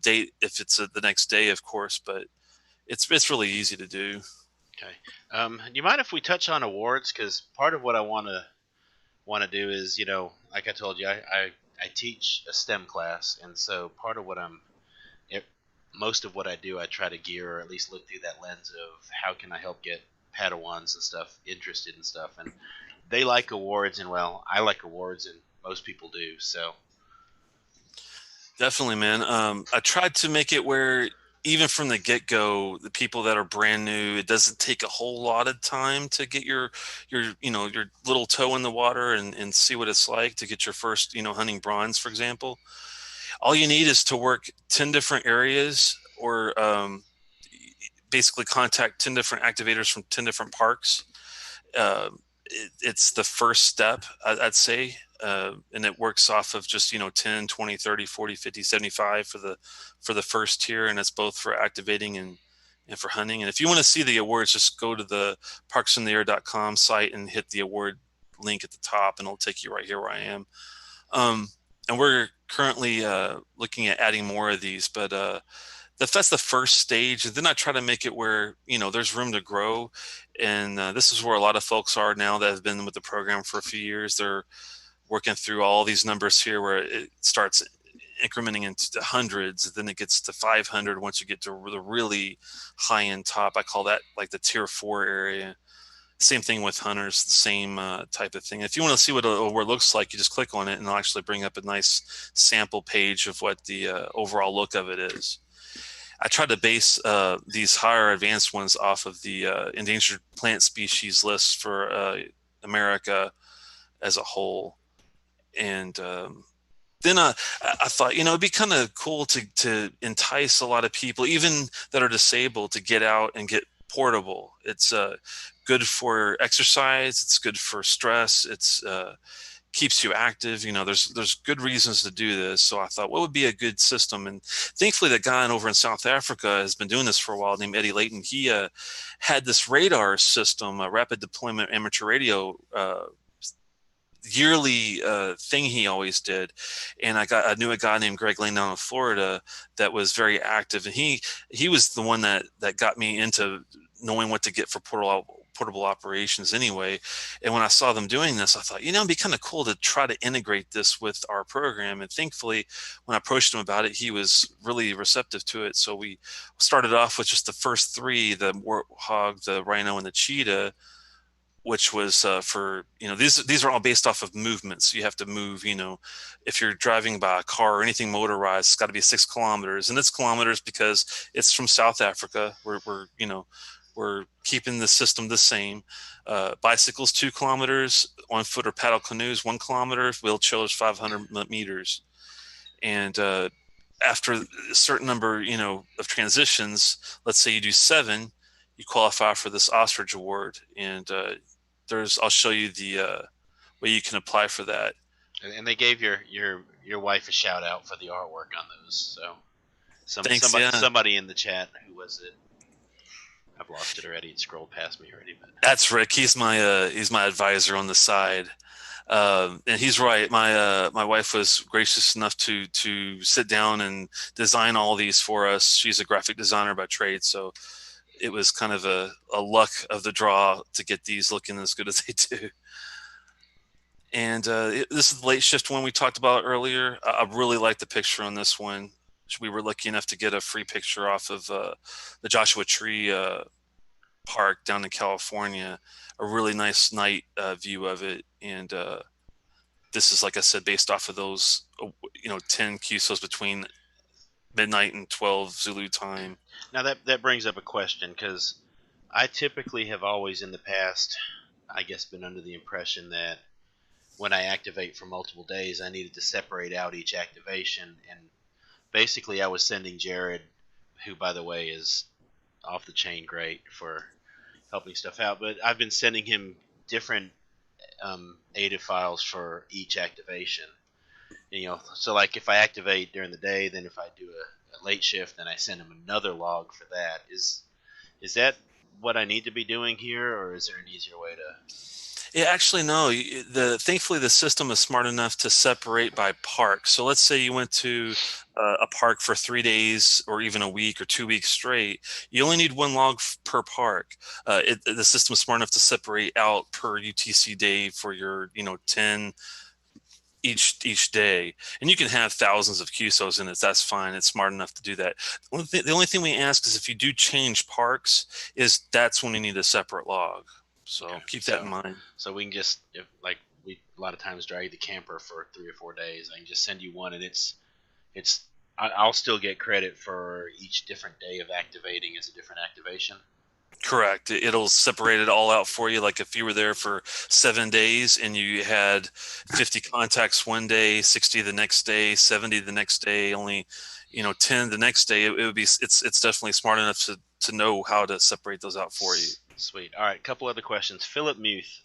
date if it's the next day, of course. But it's really easy to do. Okay. Do you mind if we touch on awards? Because part of what I want to do is, like I told you, I teach a STEM class, and so part of most of what I do, I try to gear or at least look through that lens of how can I help get Padawans and stuff interested in stuff, and they like awards, and I like awards, and most people do. So Definitely, man. I tried to make it where even from the get-go, the people that are brand new, it doesn't take a whole lot of time to get your little toe in the water and see what it's like to get your first, hunting bronze, for example. All you need is to work 10 different areas, or basically contact 10 different activators from 10 different parks. It's the first step, I'd say. And it works off of just 10, 20, 30, 40, 50, 75 for the first tier, and it's both for activating and for hunting. And if you want to see the awards, just go to the parksintheair.com site and hit the award link at the top, and it'll take you right here where I am. And we're currently looking at adding more of these, but that's the first stage. And then I try to make it where there's room to grow, and this is where a lot of folks are now that have been with the program for a few years. They're working through all these numbers here where it starts incrementing into the hundreds, then it gets to 500 once you get to the really high end top. I call that like the tier 4 area. Same thing with hunters, the same type of thing. If you want to see what a award looks like, you just click on it, and it'll actually bring up a nice sample page of what the overall look of it is. I tried to base these higher advanced ones off of the endangered plant species list for America as a whole. And then I thought, it'd be kind of cool to entice a lot of people, even that are disabled, to get out and get portable. It's good for exercise. It's good for stress. It's keeps you active. There's good reasons to do this. So I thought, what would be a good system? And thankfully, the guy over in South Africa has been doing this for a while, named Eddie Layton. He had this radar system, a rapid deployment amateur radio yearly thing he always did. And I knew a guy named Greg Lane down in Florida that was very active, and he was the one that got me into knowing what to get for portable operations anyway. And when I saw them doing this, I thought, it'd be kind of cool to try to integrate this with our program. And thankfully, when I approached him about it, he was really receptive to it. So we started off with just the first three: the warthog, the rhino, and the cheetah, which was for, these are all based off of movement. So you have to move, if you're driving by a car or anything motorized, it's got to be 6 kilometers. And it's kilometers because it's from South Africa. We're keeping the system the same. Bicycles, 2 kilometers, on foot or paddle canoes, 1 kilometer, wheelchairs, 500 meters. And after a certain number, of transitions, let's say you do 7, you qualify for this ostrich award. And I'll show you the way you can apply for that. And they gave your wife a shout out for the artwork on those. So Thanks, somebody in the chat, who was it? I've lost it already. It scrolled past me already. But that's Rick. He's my advisor on the side. And he's right. My wife was gracious enough to sit down and design all these for us. She's a graphic designer by trade, so it was kind of a luck of the draw to get these looking as good as they do. And this is the late shift one we talked about earlier. I really like the picture on this one. We were lucky enough to get a free picture off of the Joshua Tree Park down in California. A really nice night view of it. And this is, like I said, based off of those, 10 QSOs between midnight and 12 Zulu time. Now that brings up a question, because I typically have always in the past, I guess, been under the impression that when I activate for multiple days, I needed to separate out each activation. And basically I was sending Jared, who, by the way, is off the chain great for helping stuff out, but I've been sending him different ADA files for each activation. So like if I activate during the day, then if I do a late shift, then I send him another log for that. Is that what I need to be doing here, or is there an easier way to? Yeah, actually, no. Thankfully, the system is smart enough to separate by park. So let's say you went to a park for 3 days, or even a week or 2 weeks straight. You only need 1 log per park. The system is smart enough to separate out per UTC day for your 10 each day, and you can have thousands of QSOs in it. That's fine. It's smart enough to do that. The only thing we ask is if you do change parks, that's when you need a separate log. So keep that in mind. So we can just, if like we a lot of times drag the camper for 3 or 4 days, I can just send you one, and I'll still get credit for each different day of activating as a different activation. Correct. It'll separate it all out for you. Like if you were there for 7 days and you had 50 contacts one day, 60 the next day, 70 the next day, only 10 the next day, it would be. It's definitely smart enough to know how to separate those out for you. Sweet. All right, a couple other questions. Philip Muth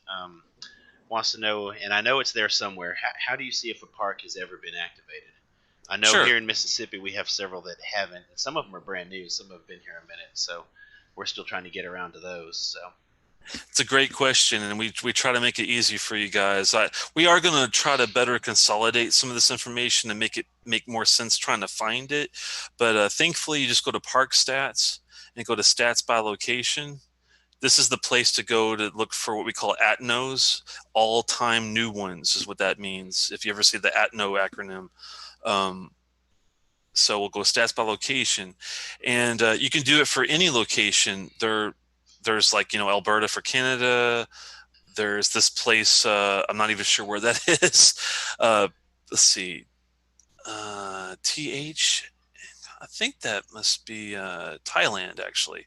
wants to know, and I know it's there somewhere, how do you see if a park has ever been activated? I know Here in Mississippi we have several that haven't, and some of them are brand new. Some have been here a minute, so we're still trying to get around to those. So it's a great question, and we try to make it easy for you guys. We are going to try to better consolidate some of this information and make more sense trying to find it. But thankfully, you just go to Park Stats and go to Stats by Location. This is the place to go to look for what we call ATNOs, all-time new ones is what that means, if you ever see the ATNO acronym. So we'll go Stats by Location. And you can do it for any location. There's like, Alberta for Canada. There's this place, I'm not even sure where that is. Let's see. TH, I think that must be Thailand, actually.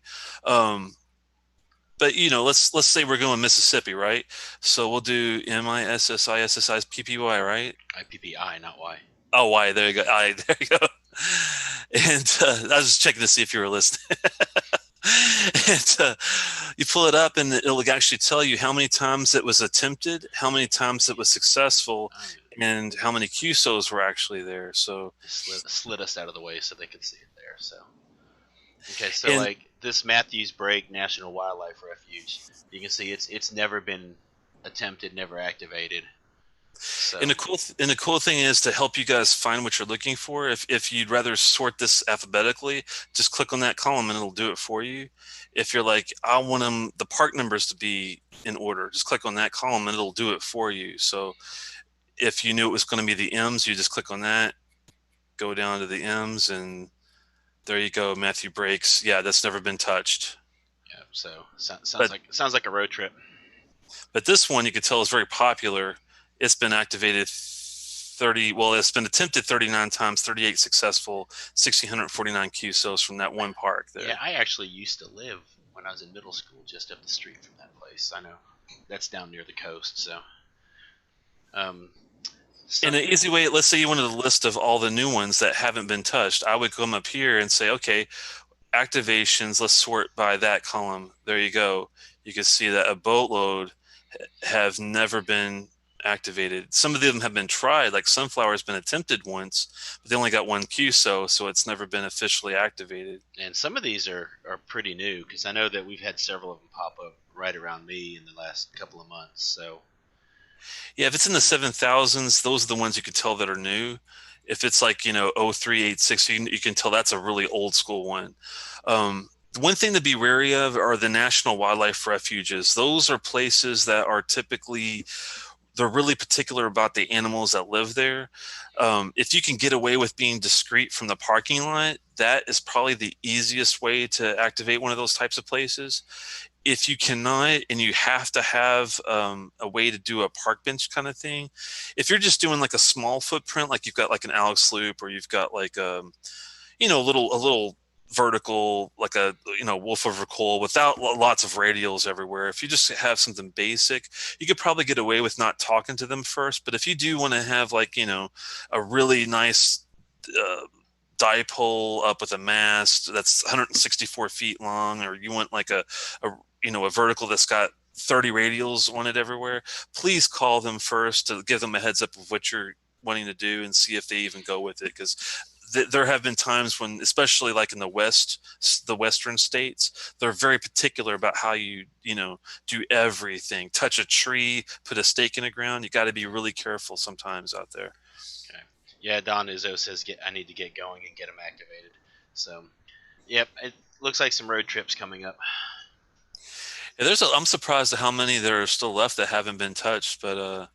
But let's say we're going Mississippi, right? So we'll do MISSISSI's PPY, right? IPPI, not Y. Oh, Y. There you go. There you go. And I was just checking to see if you were listening. and you pull it up, and it'll actually tell you how many times it was attempted, how many times it was successful, and how many QSOs were actually there. So, slid us out of the way so they could see it there. So okay, so and like this Matthews Break National Wildlife Refuge, you can see it's never been attempted, never activated. And So the cool thing is to help you guys find what you're looking for. If you'd rather sort this alphabetically, just click on that column and it'll do it for you. If you're like, I want the park numbers to be in order, just click on that column and it'll do it for you. So if you knew it was going to be the M's, you just click on that, go down to the M's, and there you go. Matthew Breaks. Yeah, that's never been touched. yeah, sounds But like a road trip. this one you could tell is very popular. It's been activated 30, well, it's been attempted 39 times, 38 successful, 1,649 QSOs from that one park there. Yeah, I actually used to live when I was in middle school just up the street from that place. I know that's down near the coast. So, In an easy way, let's say you wanted a list of all the new ones that haven't been touched. I would come up here and say, okay, activations, let's sort by that column. There you go. You can see that a boatload have never been activated. Some of them have been tried, like Sunflower has been attempted once, but they only got one QSO, so it's never been officially activated. and some of these are pretty new because I know that we've had several of them pop up right around me in the last couple of months. So Yeah, if it's in the 7,000s, those are the ones you can tell that are new. If it's like, 0386, you can tell that's a really old school one. The one thing to be wary of are the national wildlife refuges. Those are places that are typically, they're really particular about the animals that live there. If you can get away with being discreet from the parking lot, that is probably the easiest way to activate one of those types of places. If you cannot and you have to have a way to do a park bench kind of thing, if you're just doing like a small footprint, like you've got like an Alex loop, or you've got like a little vertical, like a wolf over coal without lots of radials everywhere. If you just have something basic, you could probably get away with not talking to them first. But if you do want to have like a really nice dipole up with a mast that's 164 feet long, or you want like a vertical that's got 30 radials on it everywhere, please call them first to give them a heads up of what you're wanting to do and see if they even go with it. Because there have been times when, especially like in the western states, they're very particular about how you do everything. Touch a tree, put a stake in the ground. You got to be really careful sometimes out there. okay, yeah, Don Izzo says I need to get going and get them activated. So, yep, it looks like some road trips coming up. Yeah, I'm surprised at how many there are still left that haven't been touched, but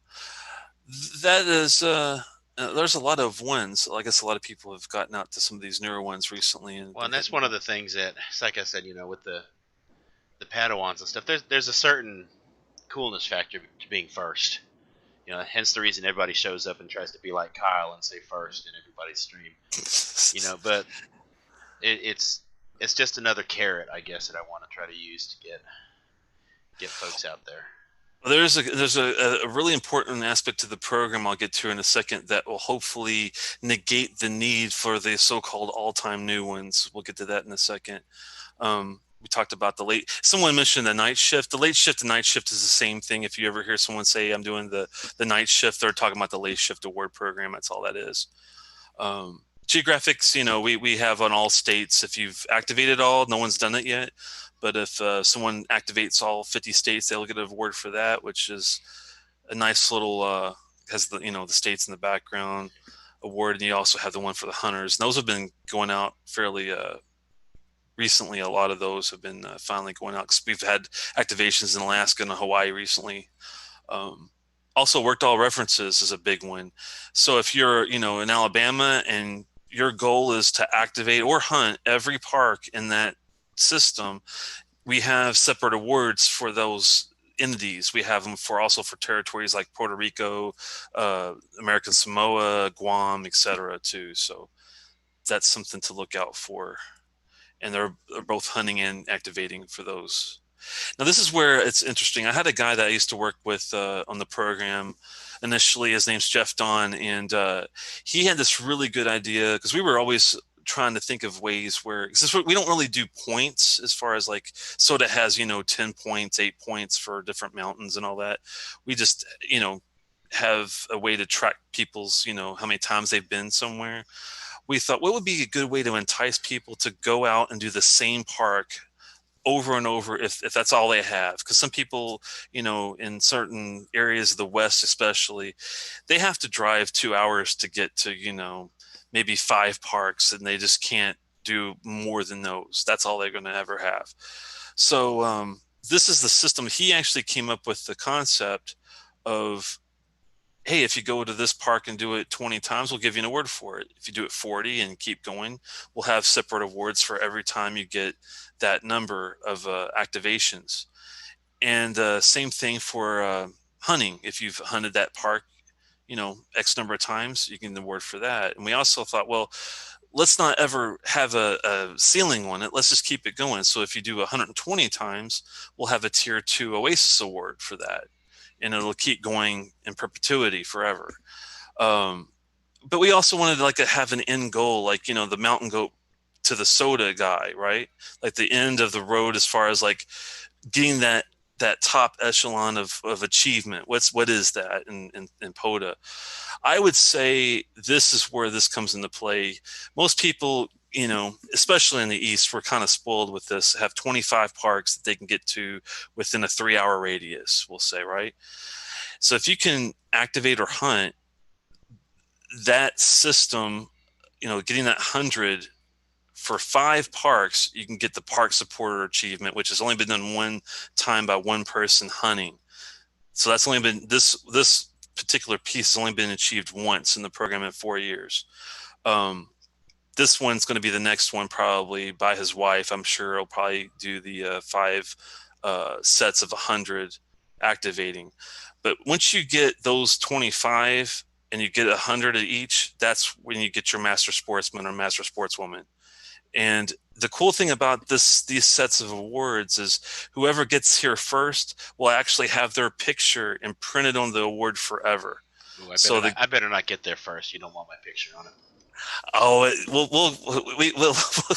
that is there's a lot of ones. I guess a lot of people have gotten out to some of these newer ones recently and Well, been and that's hitting one of them. the things that, like I said, with the Padawans and stuff, there's a certain coolness factor to being first. Hence the reason everybody shows up and tries to be like Kyle and say first in everybody's stream. But it's just another carrot, I guess, that I want to try to use to get folks out there. There's a really important aspect to the program I'll get to in a second that will hopefully negate the need for the so-called all-time new ones. We'll get to that in a second. We talked about the late. Someone mentioned the night shift. The late shift and night shift is the same thing. If you ever hear someone say, "I'm doing the night shift," they're talking about the late shift award program. That's all that is. Geographics, we have on all states. If you've activated all, no one's done it yet. But if someone activates all 50 states, they'll get an award for that, which is a nice little has the states in the background award. And you also have the one for the hunters. And those have been going out fairly recently. A lot of those have been finally going out because we've had activations in Alaska and Hawaii recently. Also, worked all references is a big one. So if you're in Alabama and your goal is to activate or hunt every park in that system, we have separate awards for those entities. We have them also for territories like Puerto Rico, American Samoa, Guam, etc. too. So that's something to look out for. And they're both hunting and activating for those. Now, this is where it's interesting. I had a guy that I used to work with on the program initially. His name's Jeff Don, and he had this really good idea because we were always trying to think of ways where, since we don't really do points as far as like SOTA has, 10 points, 8 points for different mountains and all that. We just, have a way to track people's, how many times they've been somewhere. We thought, what would be a good way to entice people to go out and do the same park over and over if that's all they have? Because some people, in certain areas of the West especially, they have to drive 2 hours to get to, maybe 5 parks, and they just can't do more than those. That's all they're going to ever have. So this is the system. He actually came up with the concept of, hey, if you go to this park and do it 20 times, we'll give you an award for it. If you do it 40 and keep going, we'll have separate awards for every time you get that number of activations. And same thing for hunting. If you've hunted that park, X number of times, you get an award for that. And we also thought, well, let's not ever have a ceiling on it. Let's just keep it going. So if you do 120 times, we'll have a tier 2 Oasis award for that. And it'll keep going in perpetuity forever. But we also wanted to like have an end goal, like, the mountain goat to the SOTA guy, right? Like the end of the road as far as like getting that top echelon of achievement. What is that in POTA? I would say this is where this comes into play. Most people, especially in the East, we're kind of spoiled with this, have 25 parks that they can get to within a 3-hour radius, we'll say, right? So if you can activate or hunt that system, getting that 100 for 5 parks, you can get the park supporter achievement, which has only been done one time by one person hunting. So that's only been, this particular piece has only been achieved once in the program in 4 years. This one's going to be the next one probably by his wife. I'm sure he'll probably do the 5 sets of 100 activating. But once you get those 25 and you get 100 of each, that's when you get your master sportsman or master sportswoman. And the cool thing about these sets of awards is whoever gets here first will actually have their picture imprinted on the award forever. Ooh, I better not get there first. You don't want my picture on it. Oh,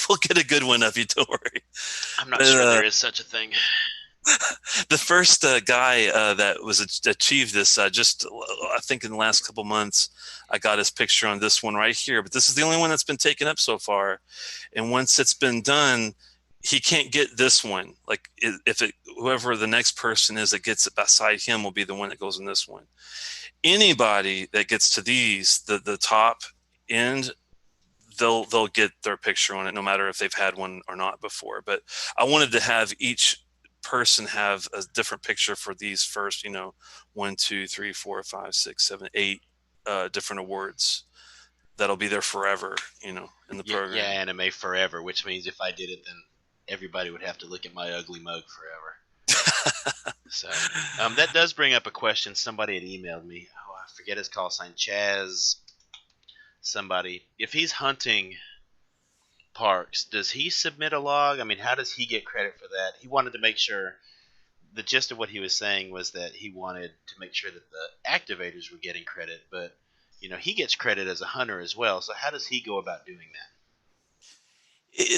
we'll get a good one of you. Don't worry. I'm not sure there is such a thing. The first guy that was achieved this, just I think in the last couple months, I got his picture on this one right here. But this is the only one that's been taken up so far. And once it's been done, he can't get this one. Like whoever the next person is that gets it beside him will be the one that goes in this one. Anybody that gets to these, the top end, they'll get their picture on it, no matter if they've had one or not before. But I wanted to have each person have a different picture for these first, 1, 2, 3, 4, 5, 6, 7, 8 different awards that'll be there forever, in the program. Yeah, anime forever, which means if I did it, then everybody would have to look at my ugly mug forever. So that does bring up a question. Somebody had emailed me. Oh, I forget his call sign. Chaz somebody. If he's hunting parks, does he submit a log? I mean, how does he get credit for that? He wanted to make sure, the gist of what he was saying was that he wanted to make sure that the activators were getting credit, but he gets credit as a hunter as well. So how does he go about doing that?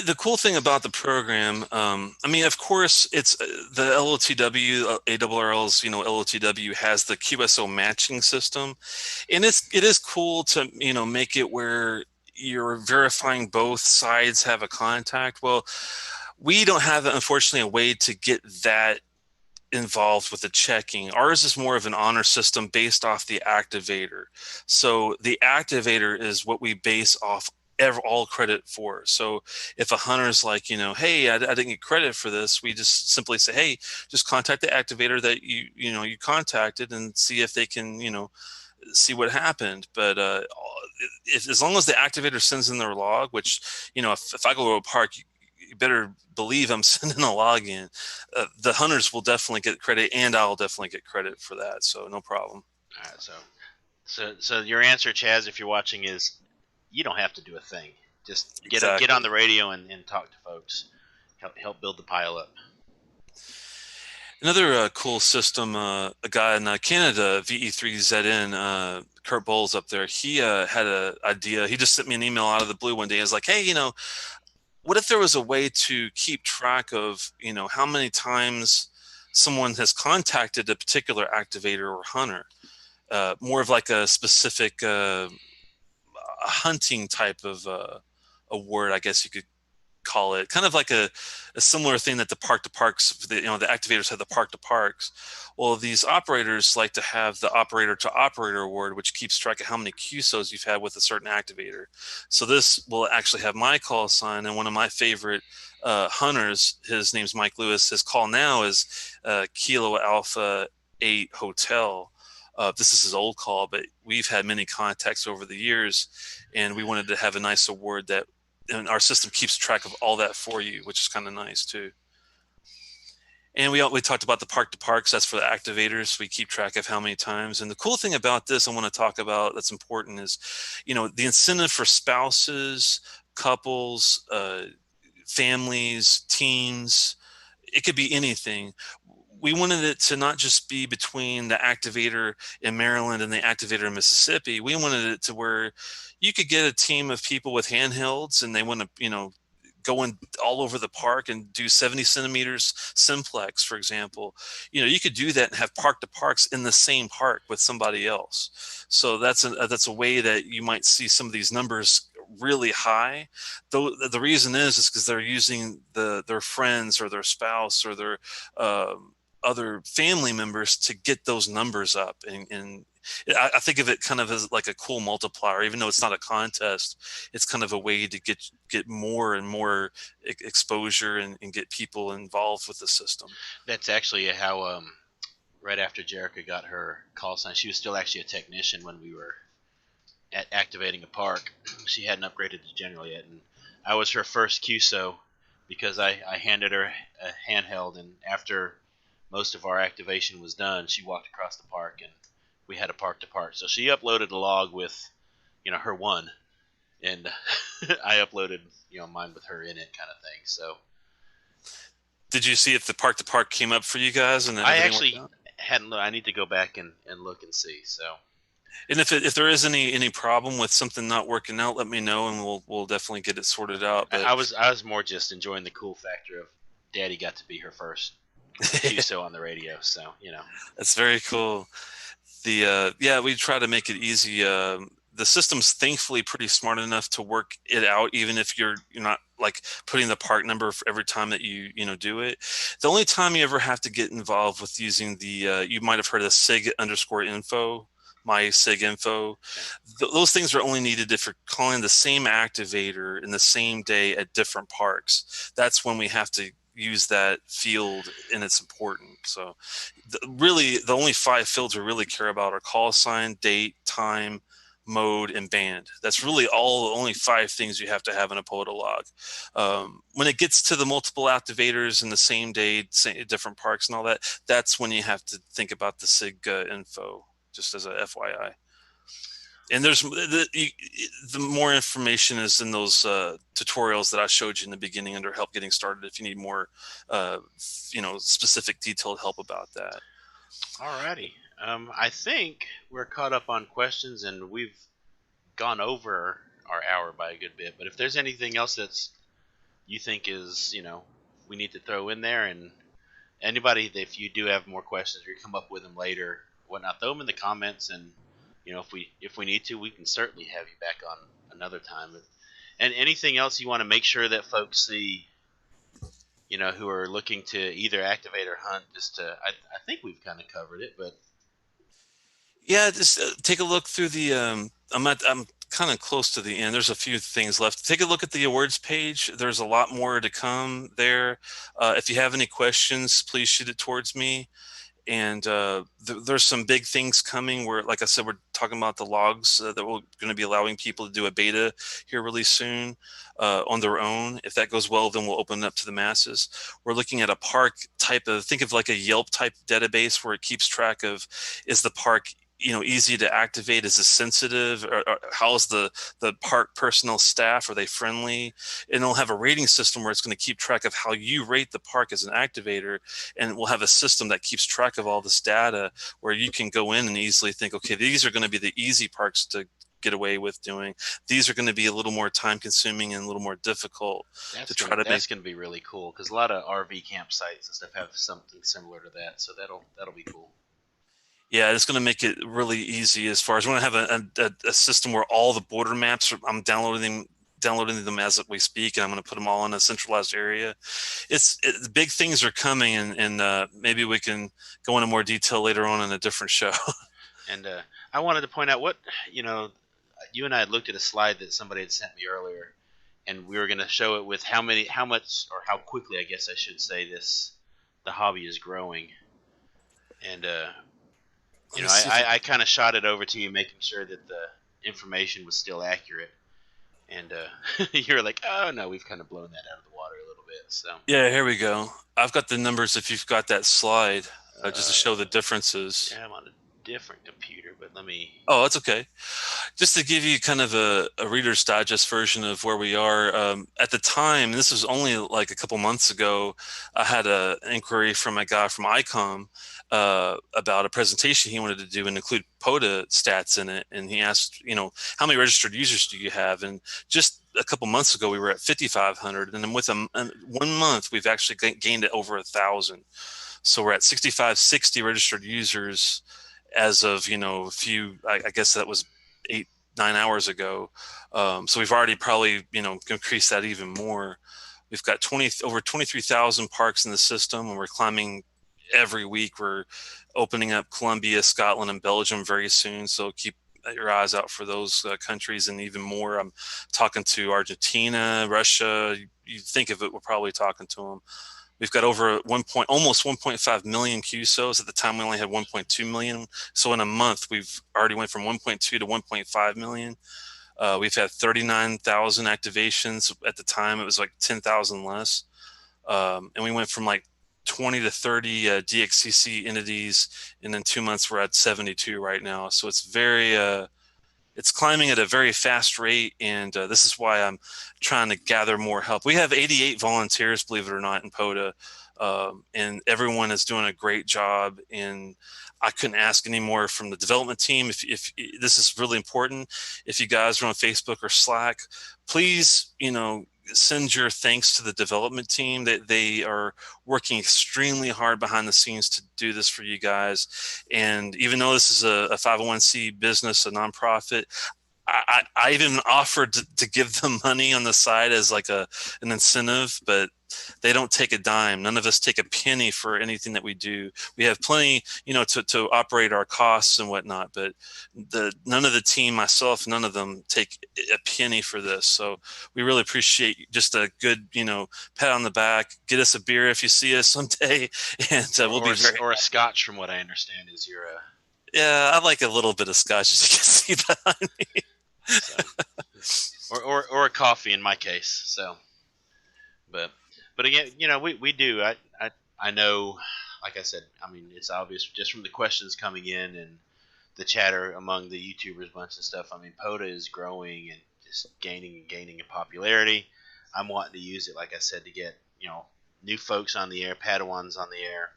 The cool thing about the program, of course, it's the LOTW, ARRL's, LOTW has the QSO matching system, and it is cool to make it where you're verifying both sides have a contact. Well, we don't have, unfortunately, a way to get that involved with the checking. Ours is more of an honor system based off the activator. So the activator is what we base off all credit for. So if a hunter's like, hey, I didn't get credit for this, we just simply say, hey, just contact the activator that you contacted and see if they can, see what happened. But as long as the activator sends in their log, which, if I go to a park, you better believe I'm sending a log in. The hunters will definitely get credit, and I'll definitely get credit for that. So no problem. All right, so your answer, Chaz, if you're watching, is you don't have to do a thing. Just get on the radio and talk to folks. Help build the pile up. Another cool system, a guy in Canada, VE3ZN, Kurt Bowles up there, he had an idea. He just sent me an email out of the blue one day. He was like, hey, what if there was a way to keep track of, how many times someone has contacted a particular activator or hunter? More of like a specific hunting type of award, I guess you could call it, kind of like a similar thing that the park to parks, the activators have the park to parks. Well, these operators like to have the operator to operator award, which keeps track of how many QSOs you've had with a certain activator. So this will actually have my call sign, and one of my favorite hunters, his name's Mike Lewis. His call now is Kilo Alpha 8 Hotel. This is his old call, but we've had many contacts over the years, and we wanted to have a nice award that, and our system keeps track of all that for you, which is kind of nice too. And we talked about the park to parks. That's for the activators. We keep track of how many times. And the cool thing about this I want to talk about that's important is, the incentive for spouses, couples, families, teams. It could be anything. We wanted it to not just be between the activator in Maryland and the activator in Mississippi. We wanted it to where you could get a team of people with handhelds and they want to, go in all over the park and do 70 centimeters simplex, for example. You could do that and have park to parks in the same park with somebody else. So that's a way that you might see some of these numbers really high. Though the reason is because they're using their friends or their spouse or their other family members to get those numbers up. And I think of it kind of as like a cool multiplier. Even though it's not a contest, it's kind of a way to get more and more exposure and get people involved with the system. That's actually how right after Jerica got her call sign, she was still actually a technician when we were at activating a park. She hadn't upgraded to general yet, and I was her first QSO because I handed her a handheld, and after most of our activation was done, she walked across the park and we had a park to park. So she uploaded a log with, her one, and I uploaded, mine with her in it, kind of thing. So, did you see if the park to park came up for you guys? And I actually hadn't. I need to go back and look and see. So, and if there is any problem with something not working out, let me know, and we'll definitely get it sorted out. But I was more just enjoying the cool factor of Daddy got to be her first QSO on the radio. So that's very cool. We try to make it easy. The system's thankfully pretty smart enough to work it out, even if you're not like putting the part number for every time that you do it. The only time you ever have to get involved with using the you might have heard of SIG_info, my SIG info. Those things are only needed if you're calling the same activator in the same day at different parks. That's when we have to use that field, and it's important. So really the only 5 fields we really care about are call sign, date, time, mode, and band. That's really the only 5 things you have to have in a POTA log. When it gets to the multiple activators in the same day, different parks and all that, that's when you have to think about the SIG info, just as a FYI. And there's the more information is in those tutorials that I showed you in the beginning under help getting started, if you need more specific detailed help about that. Alrighty. I think we're caught up on questions, and we've gone over our hour by a good bit. But if there's anything else that's you think is we need to throw in there, and anybody, if you do have more questions or you come up with them later, whatnot, throw them in the comments, and if we need to, we can certainly have you back on another time. And anything else you want to make sure that folks see, who are looking to either activate or hunt, I think we've kind of covered it, but yeah, just take a look through the. I'm kind of close to the end. There's a few things left. Take a look at the awards page. There's a lot more to come there. If you have any questions, please shoot it towards me. And there's some big things coming where, like I said, we're talking about the logs that we're going to be allowing people to do a beta here really soon on their own. If that goes well, then we'll open it up to the masses. We're looking at a park type of, think of like a Yelp type database where it keeps track of, is the park easy to activate? Is it sensitive? Or how's the park personnel staff? Are they friendly? And it'll have a rating system where it's going to keep track of how you rate the park as an activator, and we'll have a system that keeps track of all this data where you can go in and easily think, okay, these are going to be the easy parks to get away with doing. These are going to be a little more time consuming and a little more difficult to try to that's make. gonna be really cool because a lot of RV campsites and stuff have something similar to that. So that'll be cool. Yeah, it's going to make it really easy as far as we're going to have a system where all the border maps I'm downloading them as we speak, and I'm going to put them all in a centralized area. Big things are coming, and maybe we can go into more detail later on in a different show. And I wanted to point out what you and I had looked at a slide that somebody had sent me earlier, and we were going to show it with how much, or how quickly, I guess I should say, the hobby is growing. And I kind of shot it over to you, making sure that the information was still accurate. And you're like, oh no, we've kind of blown that out of the water a little bit. So Yeah, here we go. I've got the numbers if you've got that slide, just to show the differences. yeah, I'm on a different computer, but let me. Oh, that's okay. Just to give you kind of a Reader's Digest version of where we are. At the time, this was only like a couple months ago, I had an inquiry from a guy from ICOM about a presentation he wanted to do and include POTA stats in it. And he asked, how many registered users do you have? And just a couple months ago, we were at 5,500. And then with 1 month, we've actually gained it over 1,000. So we're at 60 registered users as of, a few, I guess that was 8-9 hours ago. So we've already probably, increased that even more. We've got over 23,000 parks in the system, and we're climbing every week. We're opening up Colombia, Scotland, and Belgium very soon. So keep your eyes out for those countries, and even more. I'm talking to Argentina, Russia. You think of it, we're probably talking to them. We've got over almost 1.5 million QSOs. At the time, we only had 1.2 million. So in a month, we've already went from 1.2 to 1.5 million. We've had 39,000 activations. At the time, it was like 10,000 less. And we went from like 20 to 30 DXCC entities. And in 2 months, we're at 72 right now. So it's it's climbing at a very fast rate, and this is why I'm trying to gather more help. We have 88 volunteers, believe it or not, in POTA, and everyone is doing a great job. And I couldn't ask any more from the development team. If this is really important, if you guys are on Facebook or Slack, please, send your thanks to the development team. That they are working extremely hard behind the scenes to do this for you guys. And even though this is a 501c business, a nonprofit, I even offered to give them money on the side as like an incentive, but they don't take a dime. None of us take a penny for anything that we do. We have plenty, to operate our costs and whatnot, but none of the team, myself, none of them take a penny for this. So we really appreciate just a good, pat on the back. Get us a beer if you see us someday, and we'll be very. Or a scotch, from what I understand, is your. Yeah, I like a little bit of scotch, as you can see behind me. So, or a coffee in my case. So, but again, we do. I know, like I said, I mean, it's obvious just from the questions coming in and the chatter among the YouTubers, bunch of stuff. I mean, POTA is growing and just gaining and gaining in popularity. I'm wanting to use it, like I said, to get new folks on the air, Padawans on the air,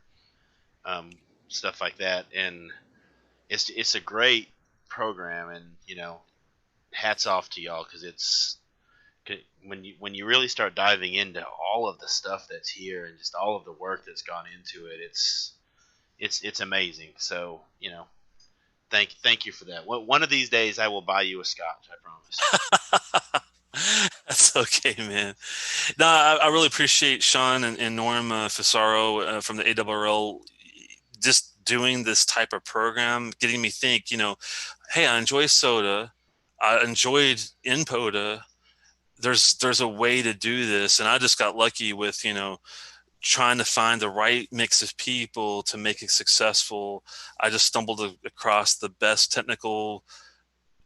stuff like that, and it's a great program, and hats off to y'all, because it's when you really start diving into all of the stuff that's here and just all of the work that's gone into it, it's amazing. So thank you for that. One of these days I will buy you a scotch, I promise. That's okay, man. No, I really appreciate Sean and Norm Fisaro from the ARRL just doing this type of program, getting me think, hey, I enjoy soda. I enjoyed in POTA. There's a way to do this. And I just got lucky with, trying to find the right mix of people to make it successful. I just stumbled across the best technical,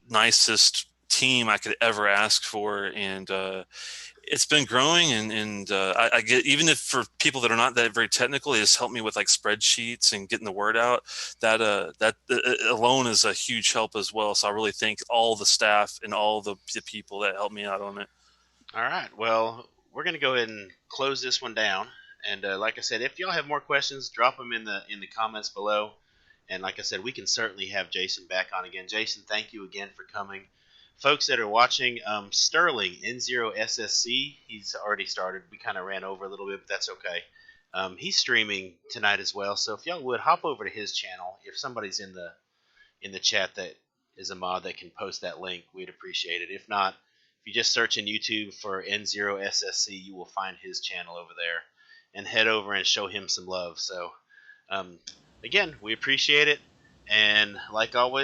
nicest team I could ever ask for, and it's been growing. And I get, even if for people that are not that very technical, it has helped me with like spreadsheets and getting the word out. That alone is a huge help as well. So I really thank all the staff and all the people that helped me out on it. All right. Well, we're gonna go ahead and close this one down. And like I said, if y'all have more questions, drop them in the comments below. And like I said, we can certainly have Jason back on again. Jason, thank you again for coming. Folks that are watching, Sterling N0SSC, he's already started. We kind of ran over a little bit, but that's okay. He's streaming tonight as well. So if y'all would hop over to his channel, if somebody's in the chat that is a mod that can post that link, we'd appreciate it. If not, if you just search in YouTube for N0SSC, you will find his channel over there, and head over and show him some love. So, again, we appreciate it, and like always,